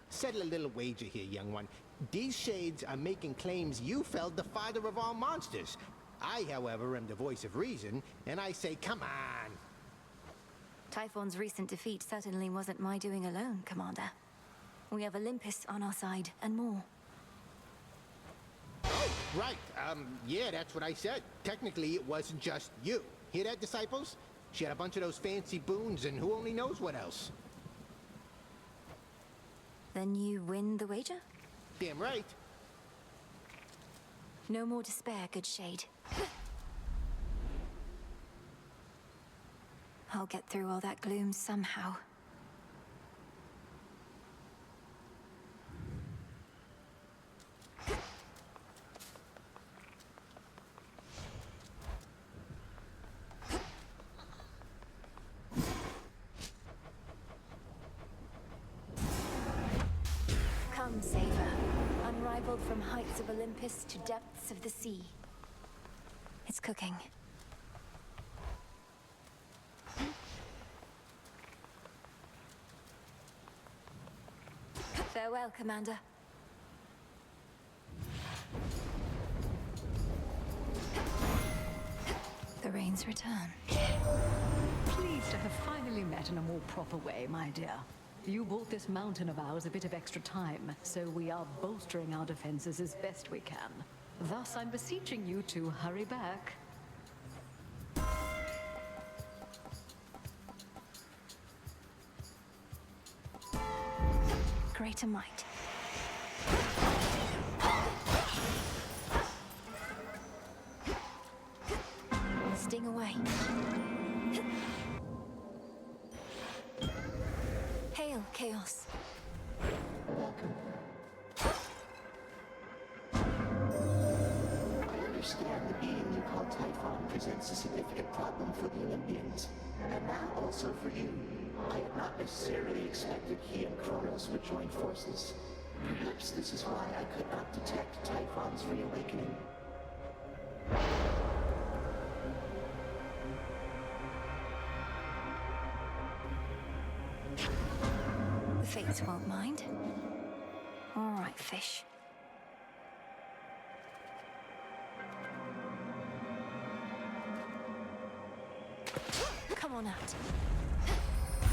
Settle a little wager here, young one. These shades are making claims you felled the father of all monsters. I, however, am the voice of reason, and I say, come on.
Typhon's recent defeat certainly wasn't my doing alone, Commander. We have Olympus on our side, and more.
Oh, right. Yeah, that's what I said. Technically, it wasn't just you. Hear that, disciples? She had a bunch of those fancy boons, and who only knows what else.
Then you win the wager?
Damn right.
No more despair, good shade. I'll get through all that gloom somehow. Come, Saver, unrivaled from heights of Olympus to depths of the sea. It's cooking. Farewell, Commander. The rains return.
Pleased to have finally met in a more proper way, my dear. You bought this mountain of ours a bit of extra time, so we are bolstering our defenses as best we can. Thus, I'm beseeching you to hurry back.
Greater might. Sting away. Hail, Chaos.
I understand the being you call Typhon presents a significant problem for the Olympians, and now also for you. I had not necessarily expected he and Cronos would join forces. Perhaps this is why I could not detect Typhon's reawakening.
The fates won't mind. All right, fish. Come on out.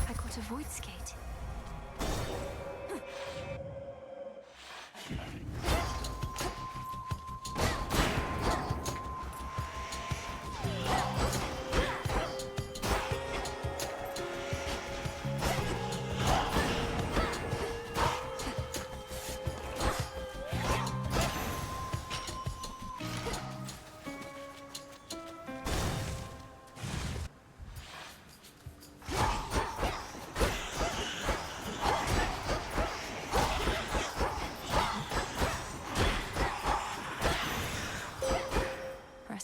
I got a void skate.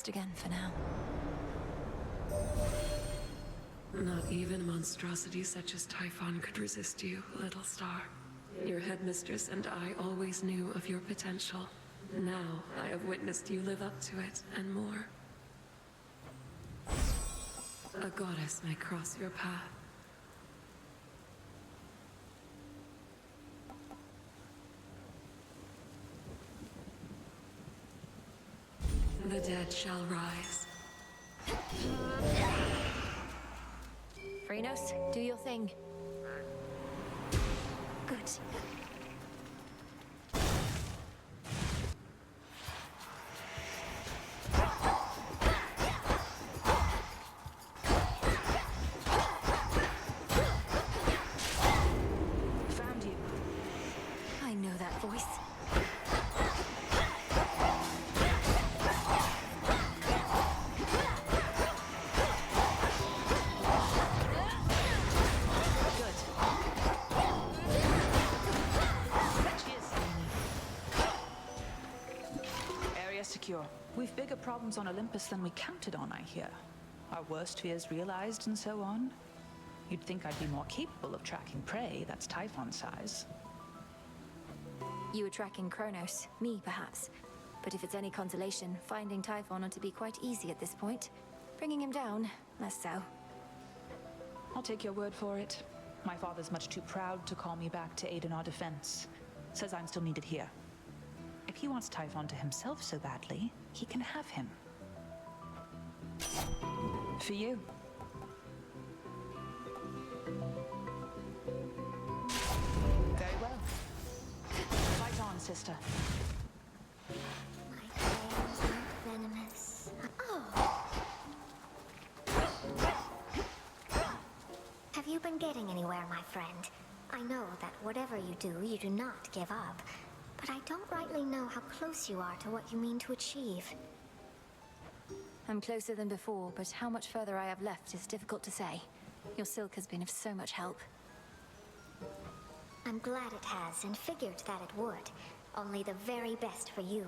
Again for now.
Not even a monstrosity such as Typhon could resist you, little star. Your headmistress and I always knew of your potential. Now I have witnessed you live up to it and more. A goddess may cross your path. The dead shall rise.
Kronos, do your thing. Good.
Found you.
I know that voice.
Secure. We've bigger problems on Olympus than we counted on, I hear. Our worst fears realized and so on. You'd think I'd be more capable of tracking prey that's Typhon size.
You were tracking Kronos, me perhaps. But if it's any consolation, finding Typhon ought to be quite easy at this point. Bringing him down, less so.
I'll take your word for it. My father's much too proud to call me back to aid in our defense. Says I'm still needed here. If he wants Typhon to himself so badly, he can have him. For you. Very well. Fight on, sister.
My claws aren't venomous. Oh! Have you been getting anywhere, my friend? I know that whatever you do not give up. But I don't rightly know how close you are to what you mean to achieve.
I'm closer than before, but how much further I have left is difficult to say. Your silk has been of so much help.
I'm glad it has, and figured that it would. Only the very best for you.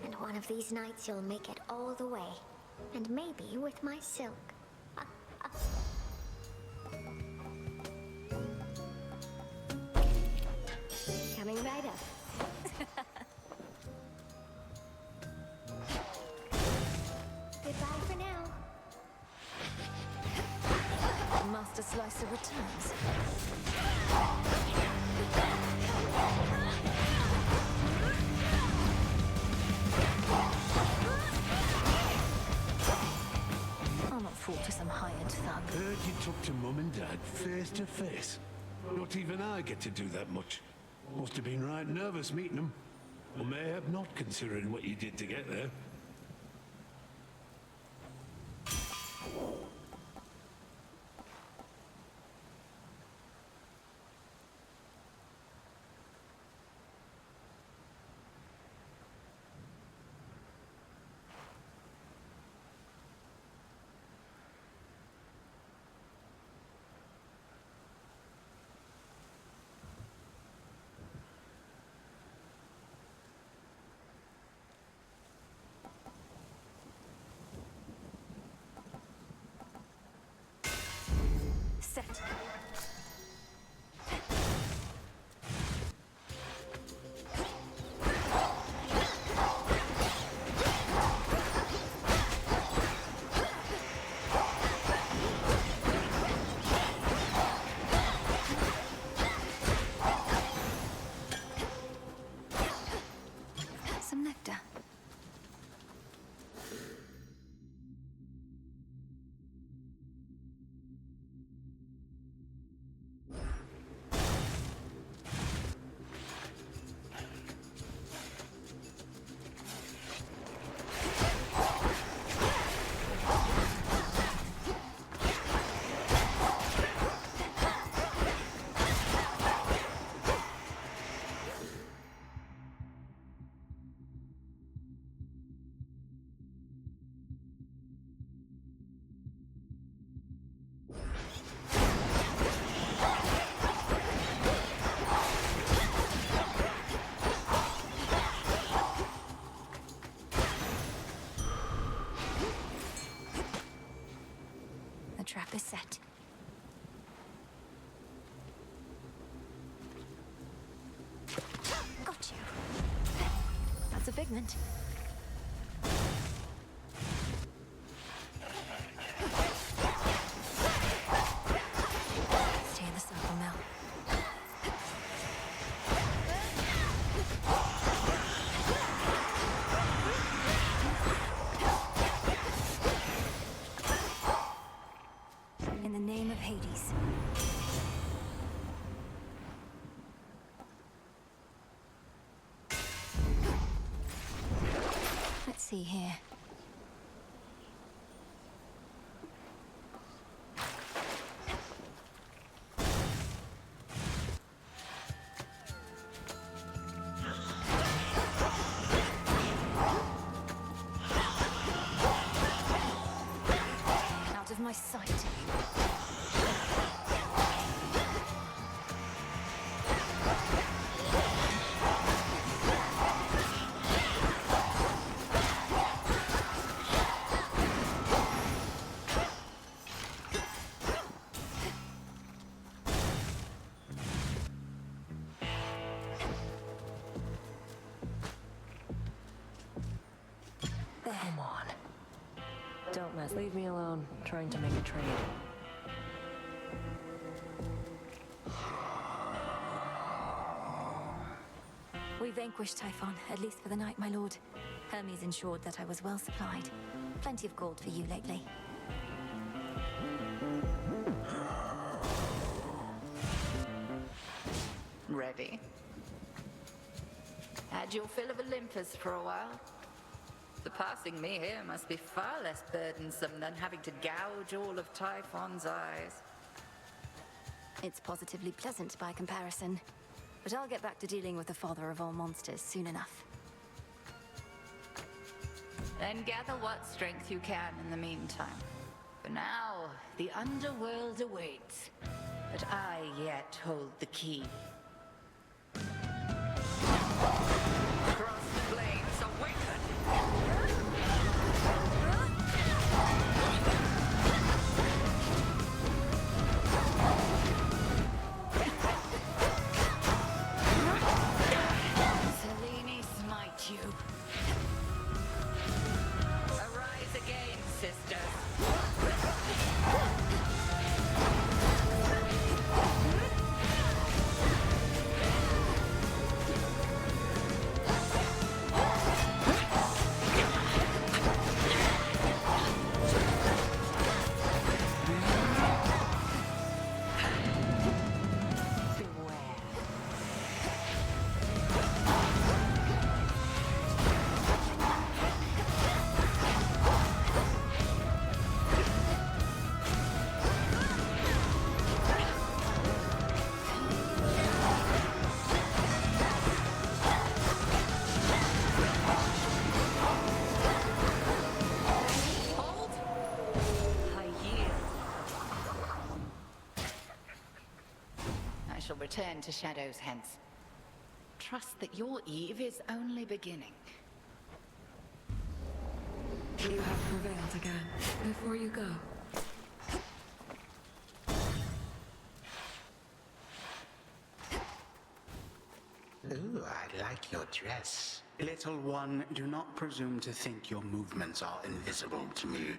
And one of these nights you'll make it all the way. And maybe with my silk. Coming right up. Goodbye for now.
Master Slicer returns. I'll not fall to some hired thug.
Heard you talk to Mum and Dad face to face. Not even I get to do that much. Must have been right nervous meeting them. Or mayhap not, considering what you did to get there.
Set. trap is set. Got you. That's a figment. Stay in the circle, Mel. In the name of Hades. Let's see here. Out of my sight.
Come on. Don't mess. Leave me alone, trying to make a trade.
We vanquished Typhon, at least for the night, my lord. Hermes ensured that I was well supplied. Plenty of gold for you lately.
Ready? Had your fill of Olympus for a while? Surpassing me here must be far less burdensome than having to gouge all of Typhon's eyes.
It's positively pleasant by comparison. But I'll get back to dealing with the father of all monsters soon enough.
Then gather what strength you can in the meantime. For now, the underworld awaits. But I yet hold the key. Cross the blades, awaken! Selene, smite you. Arise again, sisters. Return to Shadows hence. Trust that your eve is only beginning.
You have prevailed again. Before you go,
Ooh, I like your dress. Little one, do not presume to think your movements are invisible to me.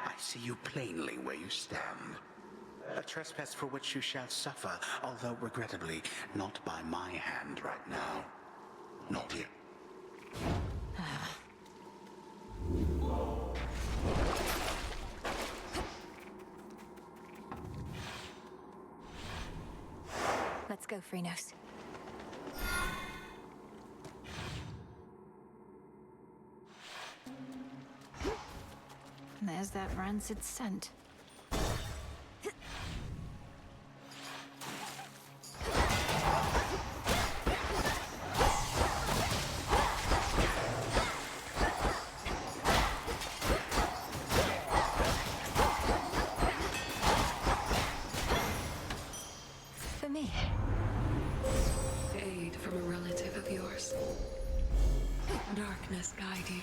I see you plainly where you stand. A trespass for which you shall suffer, although regrettably not by my hand right now. Not yet.
Let's go, Phrynos. There's that rancid scent. For me.
aid from a relative of yours. Darkness guide you.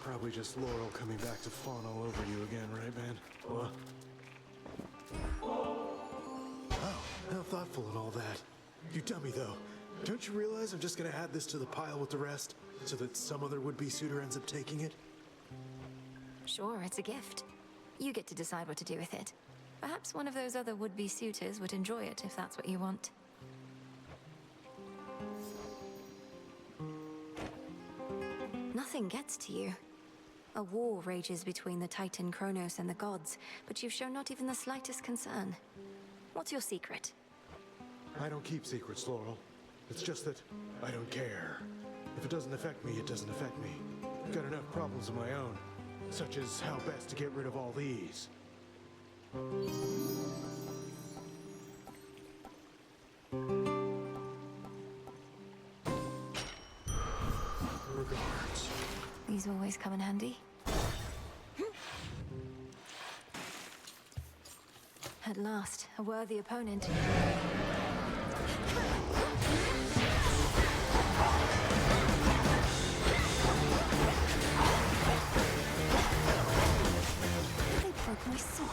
Probably just Laurel coming back to fawn all over you again, right, man? What? Oh, how thoughtful and all that. You dummy, though. Don't you realize I'm just gonna add this to the pile with the rest, so that some other would-be suitor ends up taking it?
Sure, it's a gift. You get to decide what to do with it. Perhaps one of those other would-be suitors would enjoy it if that's what you want. Nothing gets to you. A war rages between the Titan Cronos and the gods, but you've shown not even the slightest concern. What's your secret?
I don't keep secrets, Laurel. It's just that I don't care. If it doesn't affect me, it doesn't affect me. I've got enough problems of my own, such as how best to get rid of all these. Regards.
These always come in handy. At last, a worthy opponent. They broke my suit.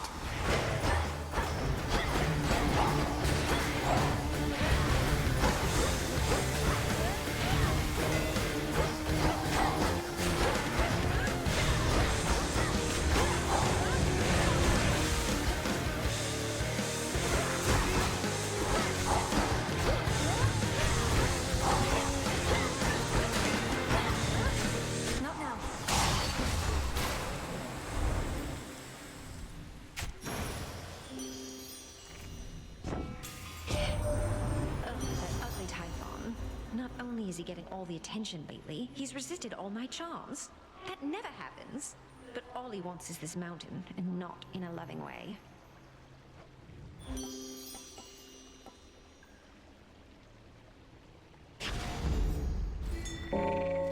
Is he getting all the attention lately? He's resisted all my charms. That never happens. But all he wants is this mountain, and not in a loving way.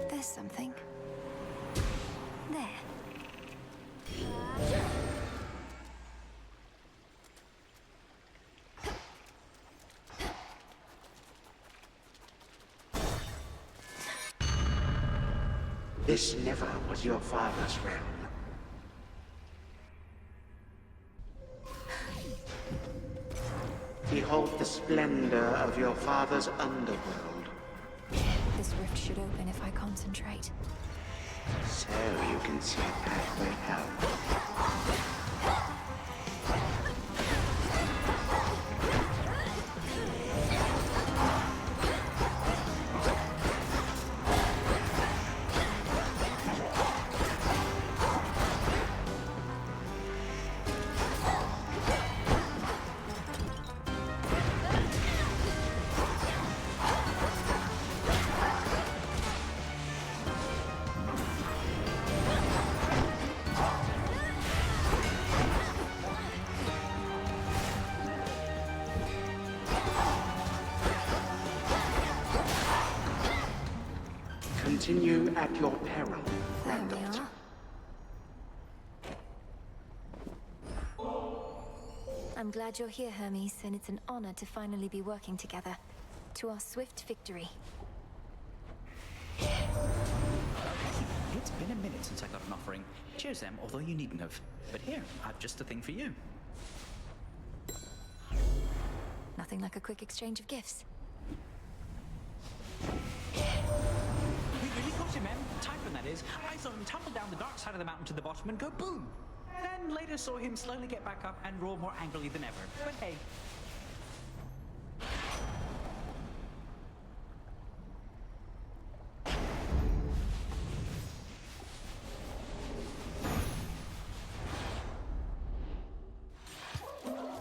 There's something. There.
This never was your father's realm. Behold the splendor of your father's underworld.
This rift should open if I concentrate.
So you can see a pathway out. Continue at your peril, granddaughter.
I'm glad you're here, Hermes, and it's an honor to finally be working together. To our swift victory.
It's been a minute since I got an offering. Cheers, Em, although you needn't have. But here, I've just a thing for you.
Nothing like a quick exchange of gifts.
We really got him, Em. Typhon, that is. I saw him tumble down the dark side of the mountain to the bottom and go boom. Then later saw him slowly get back up and roar more angrily than ever. But hey.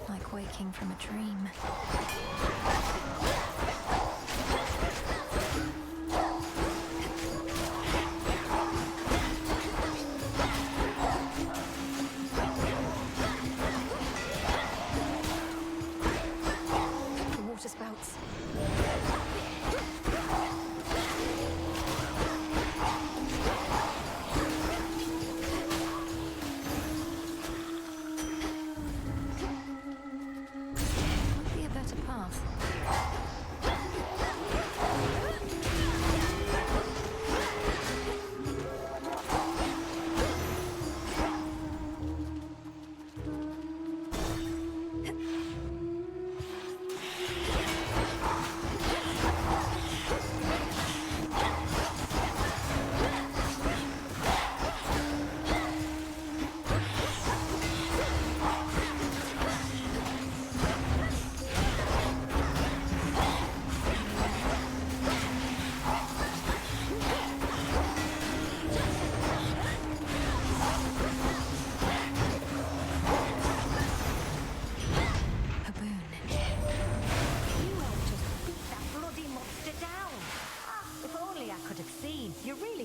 Like waking from a dream. water spouts. Might be a better path.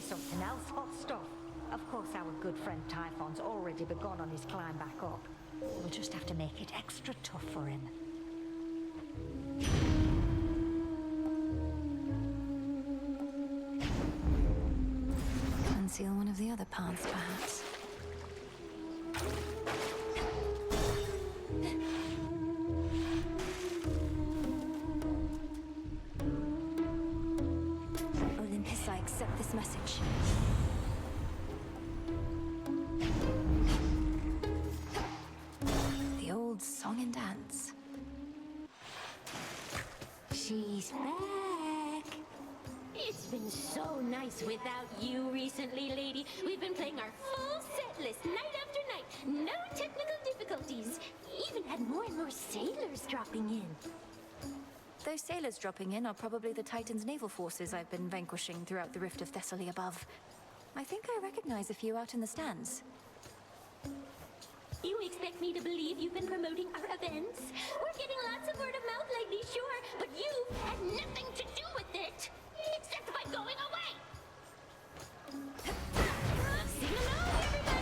Something else, hot stuff. Of course, our good friend Typhon's already begun on his climb back up. We'll just have to make it extra tough for him.
Conceal one of the other paths, perhaps. Olympus, I accept this message. The old song and dance.
She's back. It's been so nice without you recently, lady. We've been playing our full set list night after night. No technical difficulties. Even had more and more sailors dropping in.
Those sailors dropping in are probably the Titan's naval forces I've been vanquishing throughout the Rift of Thessaly above. I think I recognize a few out in the stands.
You expect me to believe you've been promoting our events? We're getting lots of word of mouth lately, sure, but you've had nothing to do with it, except by going away! Sing along, everybody!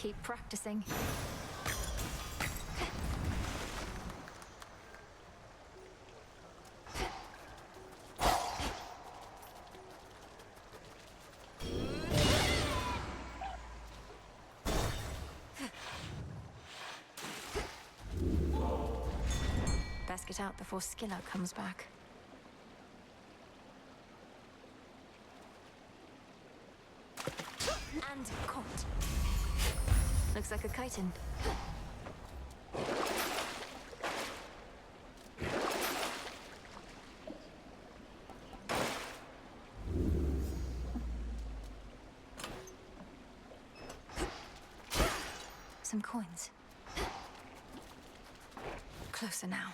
Keep practicing. Best get out before Skilla comes back. And caught. Looks like a chitin. Some coins. Closer now.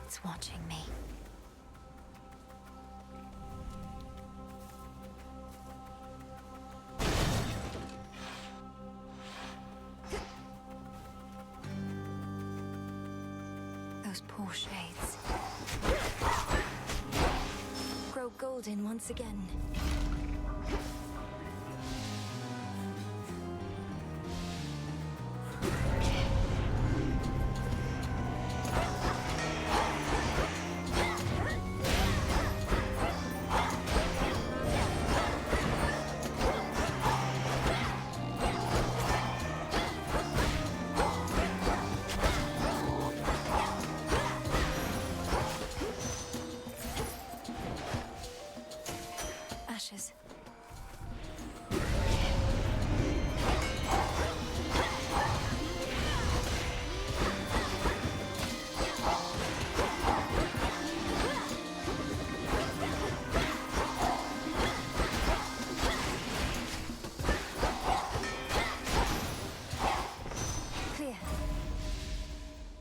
It's watching me. Those poor shades. Grow golden once again. Ashes. Clear.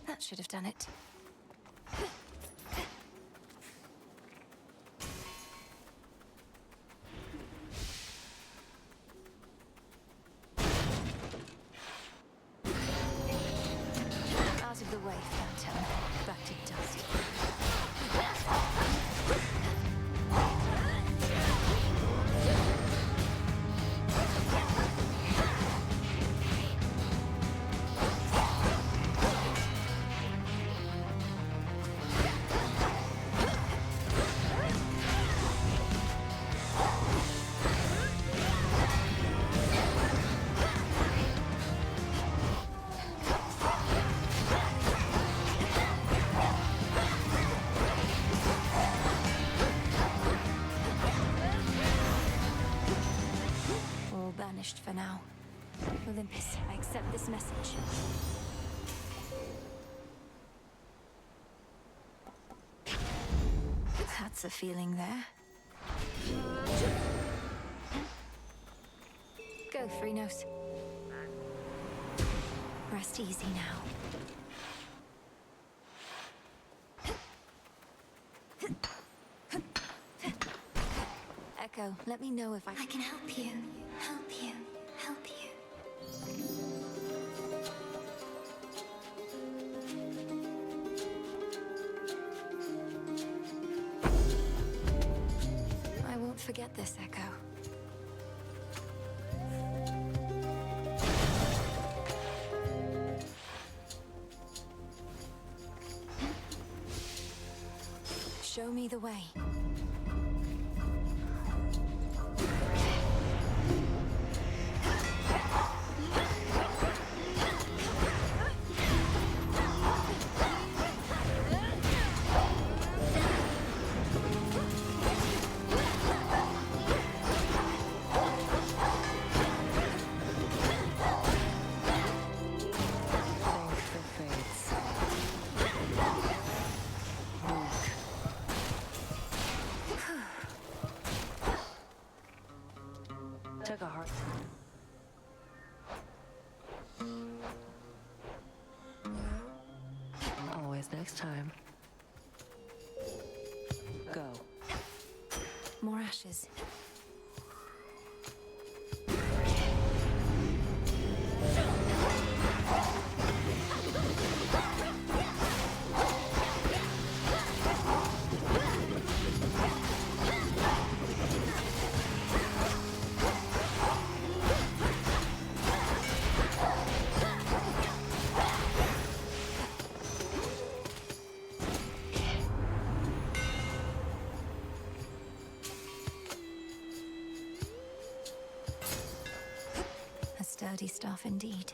That should have done it. Out of the way, Phantom. Back to dust. All banished for now. Olympus, I accept this message. That's a feeling there. Go, Phrynos. Rest easy now. Echo, let me know if I can help you. Help you. Help you. I won't forget this, Echo. Show me the way.
Took a hard Always next time. Go.
More ashes. A sturdy staff indeed.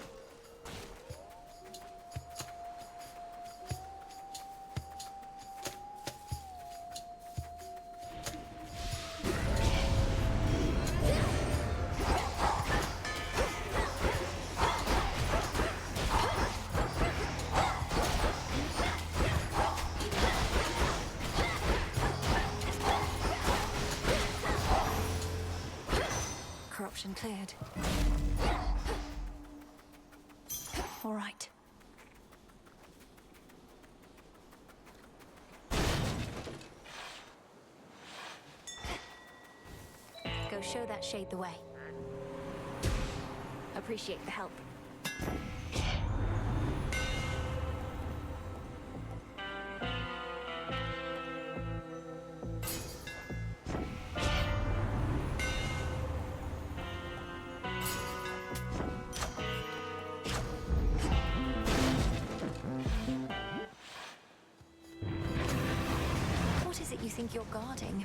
cleared. All right. Go show that shade the way. Appreciate the help. What is it you think you're guarding,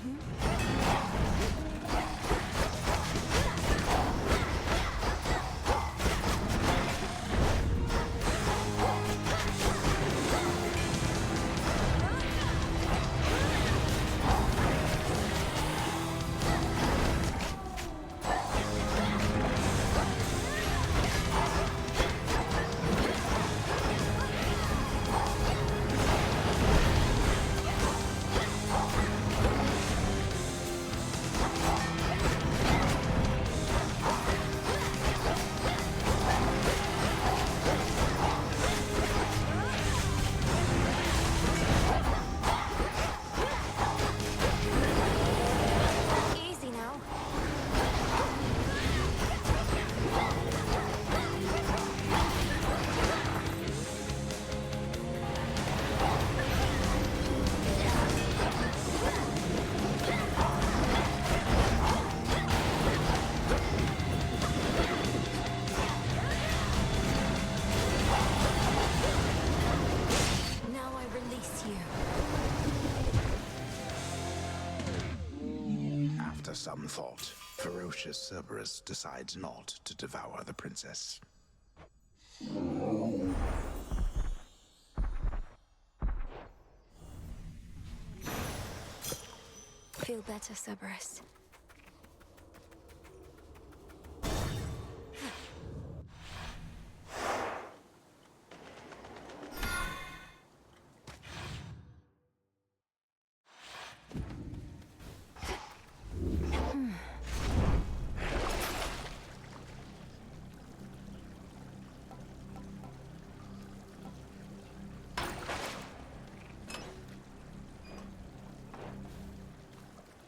After some thought, ferocious Cerberus decides not to devour the princess.
Feel better, Cerberus.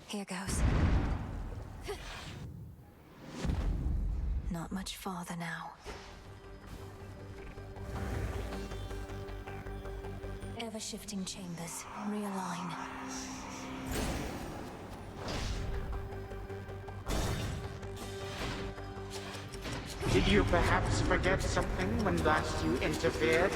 Here goes. Not much farther now. Ever-shifting chambers. Realign.
Did you perhaps forget something when last you interfered?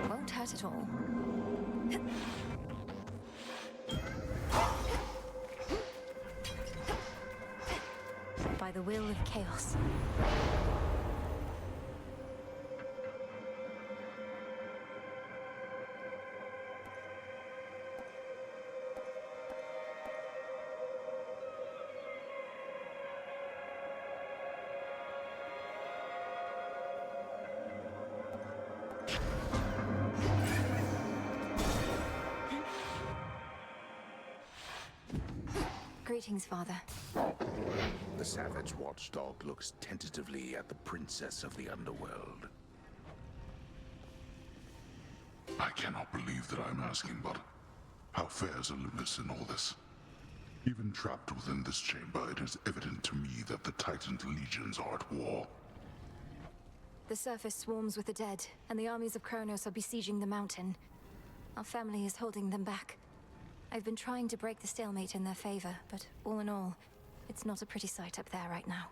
Won't hurt at all. By the will of chaos. Greetings, Father.
The savage watchdog looks tentatively at the princess of the underworld.
I cannot believe that I'm asking, but how fares Olympus in all this? Even trapped within this chamber, it is evident to me that the Titan's legions are at war.
The surface swarms with the dead, and the armies of Cronos are besieging the mountain. Our family is holding them back. I've been trying to break the stalemate in their favor, but all in all, it's not a pretty sight up there right now.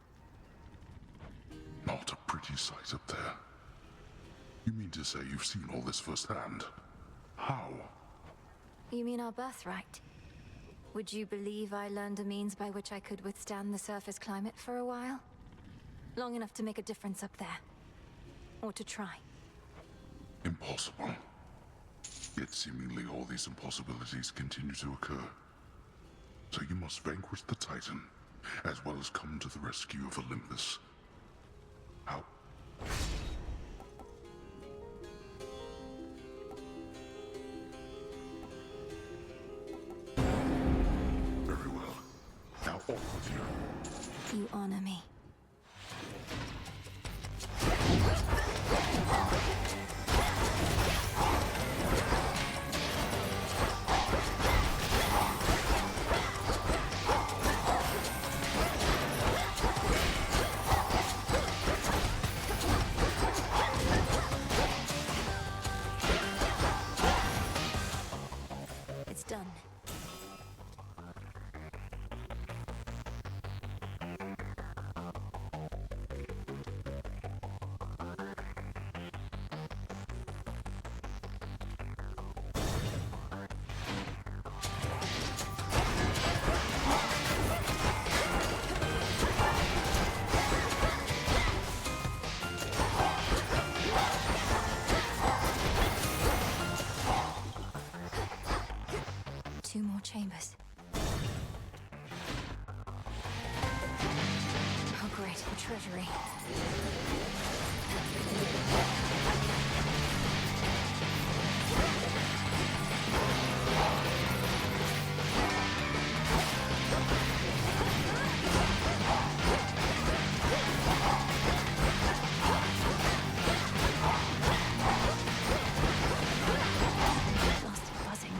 Not a pretty sight up there. You mean to say you've seen all this firsthand? How?
You mean our birthright? Would you believe I learned a means by which I could withstand the surface climate for a while? Long enough to make a difference up there. Or to try.
Impossible. Yet seemingly all these impossibilities continue to occur. So you must vanquish the Titan, as well as come to the rescue of Olympus. How? Very well. Now off with you.
You honor me. It's done. Two more chambers. Oh great, the treasury. Lost it buzzing.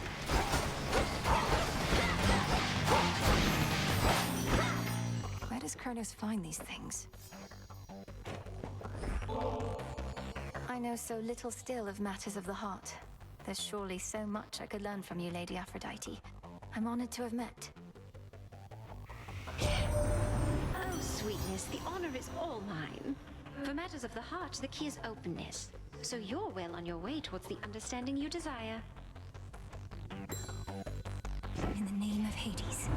Where does Cronos find these things? I know so little still of matters of the heart. There's surely so much I could learn from you, Lady Aphrodite. I'm honored to have met.
Oh, sweetness, the honor is all mine. For matters of the heart, the key is openness. So you're well on your way towards the understanding you desire.
In the name of Hades.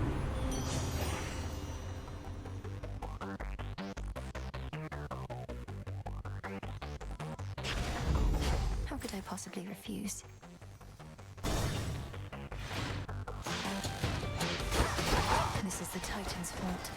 How could I possibly refuse? This is the Titan's fault.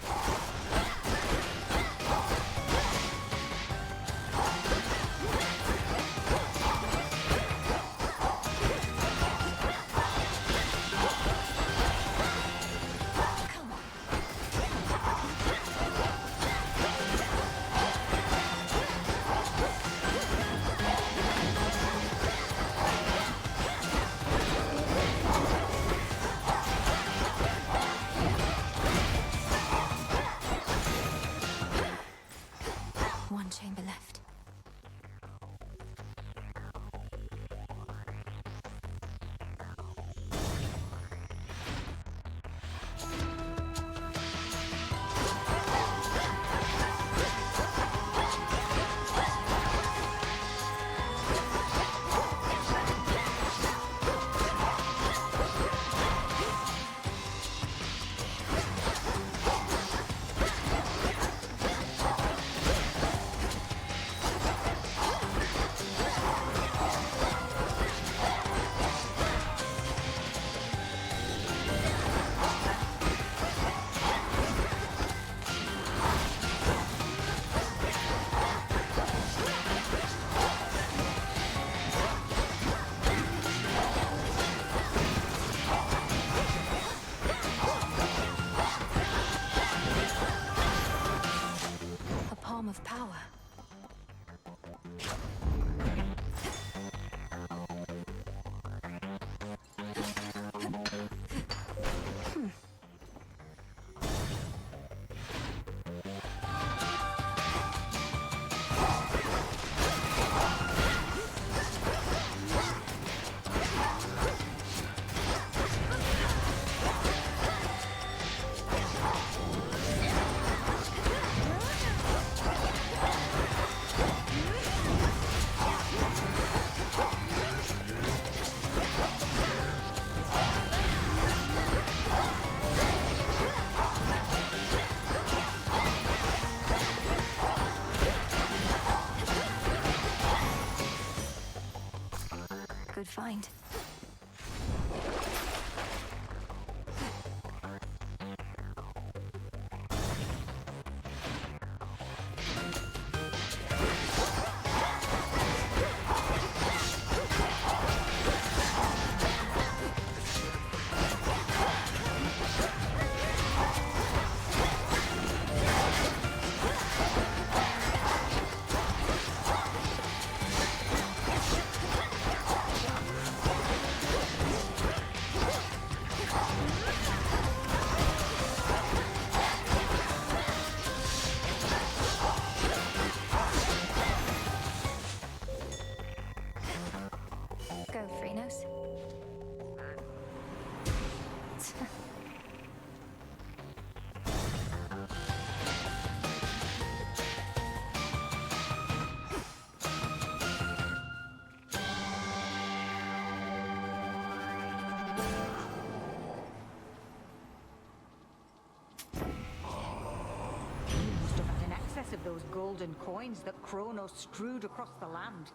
those golden coins that Cronos strewed across the land.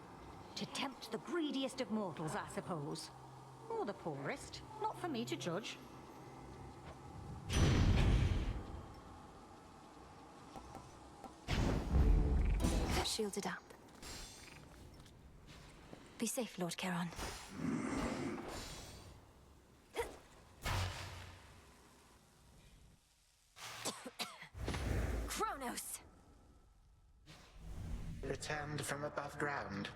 To tempt the greediest of mortals, I suppose. Or the poorest. Not for me to judge.
Shielded up. Be safe, Lord Charon. Cronos!
Returned from above ground.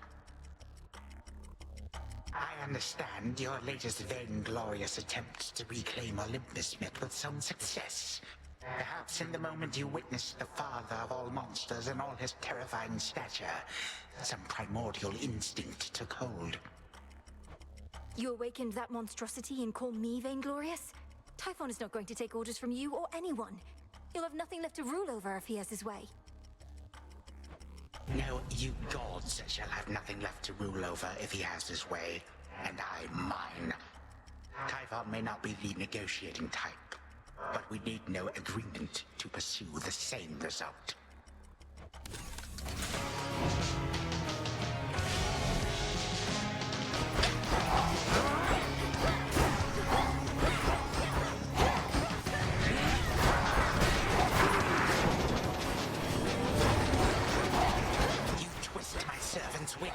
I understand your latest vainglorious attempt to reclaim Olympus met with some success. Perhaps in the moment you witnessed the father of all monsters and all his terrifying stature, some primordial instinct took hold.
You awakened that monstrosity and call me vainglorious? Typhon is not going to take orders from you or anyone. You'll have nothing left to rule over if he has his way.
No, you gods shall have nothing left to rule over if he has his way, and I mine. Typhon may not be the negotiating type, but we need no agreement to pursue the same result. You twist my servant's will.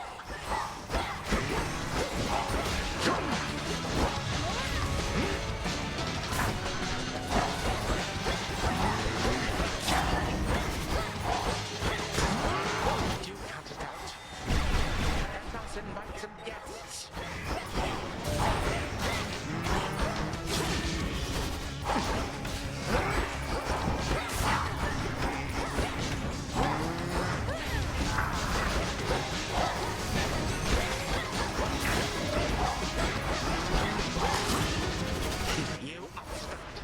Invite some guests. You obstruct.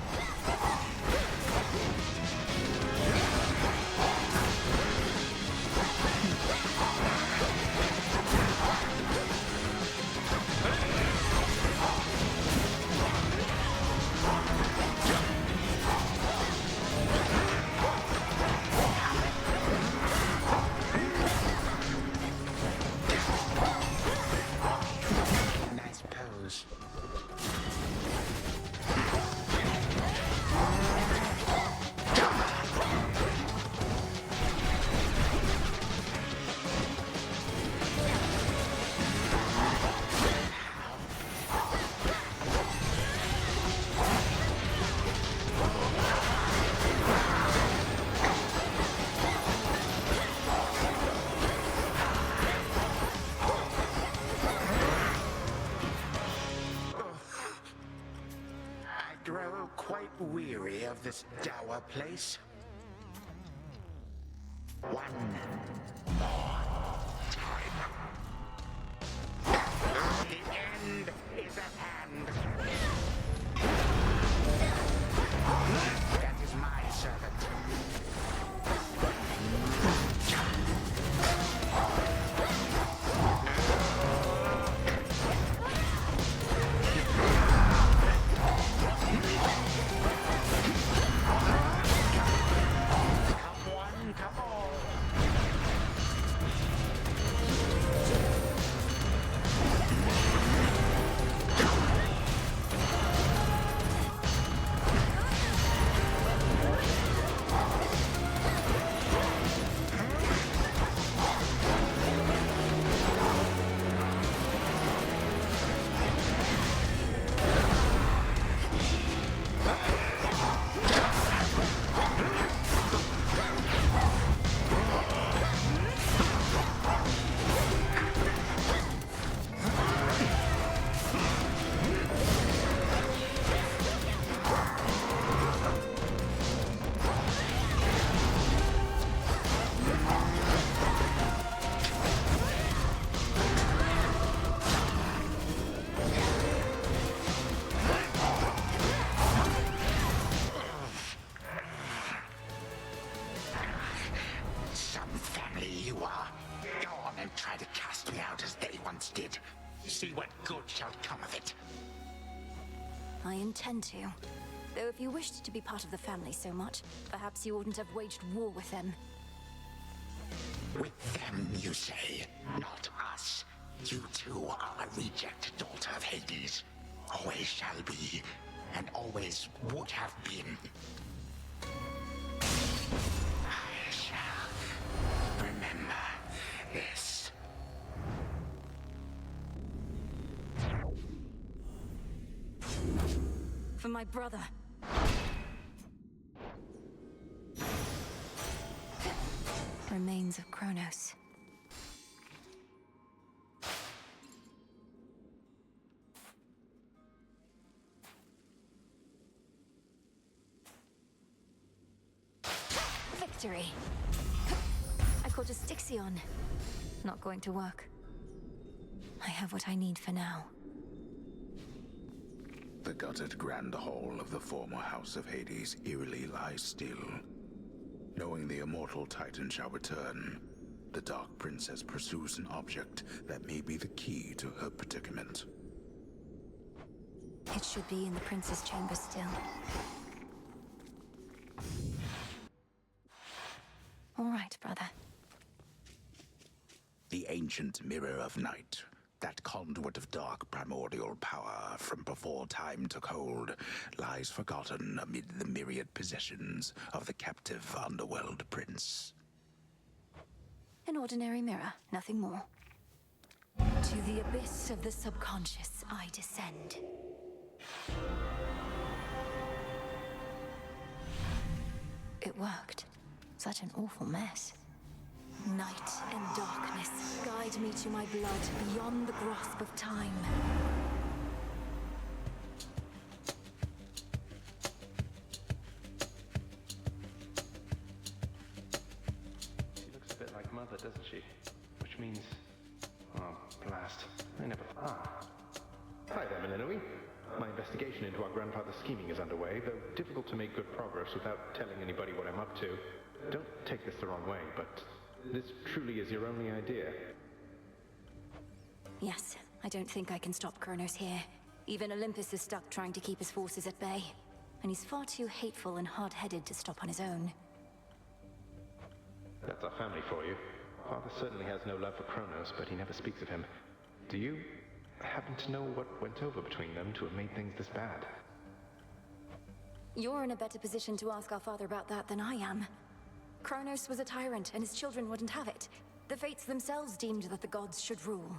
Nice pose. I grow quite weary of this dour place. One more time. The end is at hand. That is my servant. Come one, come all. Some family you are. Go on and try to cast me out as they once did. See what good shall come of it.
I intend to. Though if you wished to be part of the family so much, perhaps you wouldn't have waged war with them.
With them, you say, not us. You too are a reject daughter of Hades. Always shall be, and always would have been. I shall remember this.
For my brother. Remains of Cronos. Victory! I caught a Styxion. Not going to work. I have what I need for now.
The gutted grand hall of the former House of Hades eerily lies still. Knowing the immortal Titan shall return, the Dark Princess pursues an object that may be the key to her predicament.
It should be in the Prince's chamber still. All right, brother.
The ancient mirror of night, that conduit of dark primordial power from before time took hold, lies forgotten amid the myriad possessions of the captive underworld prince.
An ordinary mirror, nothing more. To the abyss of the subconscious I descend. It worked. Such an awful mess. Night and darkness guide me to my blood beyond the grasp of time.
She looks a bit like Mother, doesn't she? Which means... oh, blast. I never... Ah. Hi there, Melinoi. My investigation into our grandfather's scheming is underway, though difficult to make good progress without telling anybody what I'm up to. Don't take this the wrong way, but this truly is your only idea.
Yes, I don't think I can stop Cronos here. Even Olympus is stuck trying to keep his forces at bay. And he's far too hateful and hard-headed to stop on his own.
That's our family for you. Father certainly has no love for Cronos, but he never speaks of him. Do you happen to know what went over between them to have made things this bad?
You're in a better position to ask our father about that than I am. Cronos was a tyrant, and his children wouldn't have it. The Fates themselves deemed that the gods should rule.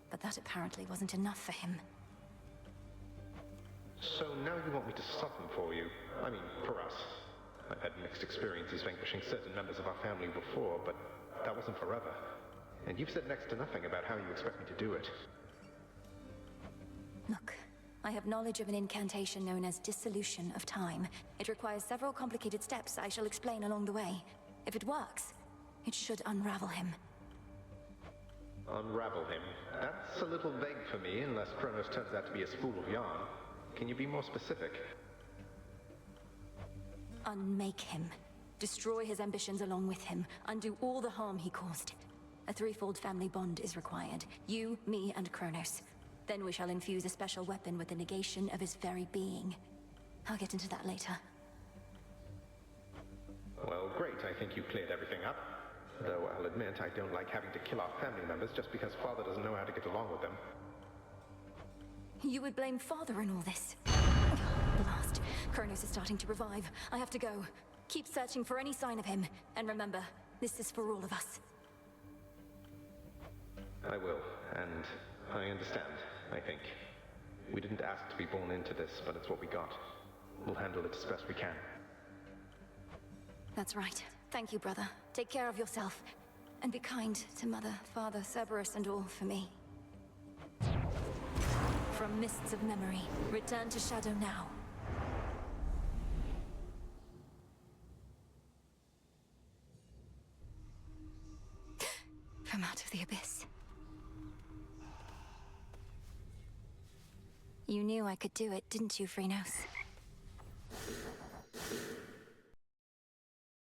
But that apparently wasn't enough for him.
So now you want me to soften for you? I mean, for us. I've had mixed experiences vanquishing certain members of our family before, but that wasn't forever. And you've said next to nothing about how you expect me to do it.
Look, I have knowledge of an incantation known as dissolution of time. It requires several complicated steps I shall explain along the way. If it works, it should unravel him.
Unravel him? That's a little vague for me, unless Cronos turns out to be a spool of yarn. Can you be more specific?
Unmake him. Destroy his ambitions along with him. Undo all the harm he caused. A threefold family bond is required. You, me, and Cronos. Then we shall infuse a special weapon with the negation of his very being. I'll get into that later.
Well, great. I think you cleared everything up. Though I'll admit, I don't like having to kill our family members just because Father doesn't know how to get along with them.
You would blame Father in all this? Blast. Cronos is starting to revive. I have to go. Keep searching for any sign of him. And remember, this is for all of us.
I will, and I understand, I think. We didn't ask to be born into this, but it's what we got. We'll handle it as best we can.
That's right. Thank you, brother. Take care of yourself. And be kind to Mother, Father, Cerberus, and all for me. From mists of memory, return to shadow now. From out of the abyss. You knew I could do it, didn't you, Phrenos?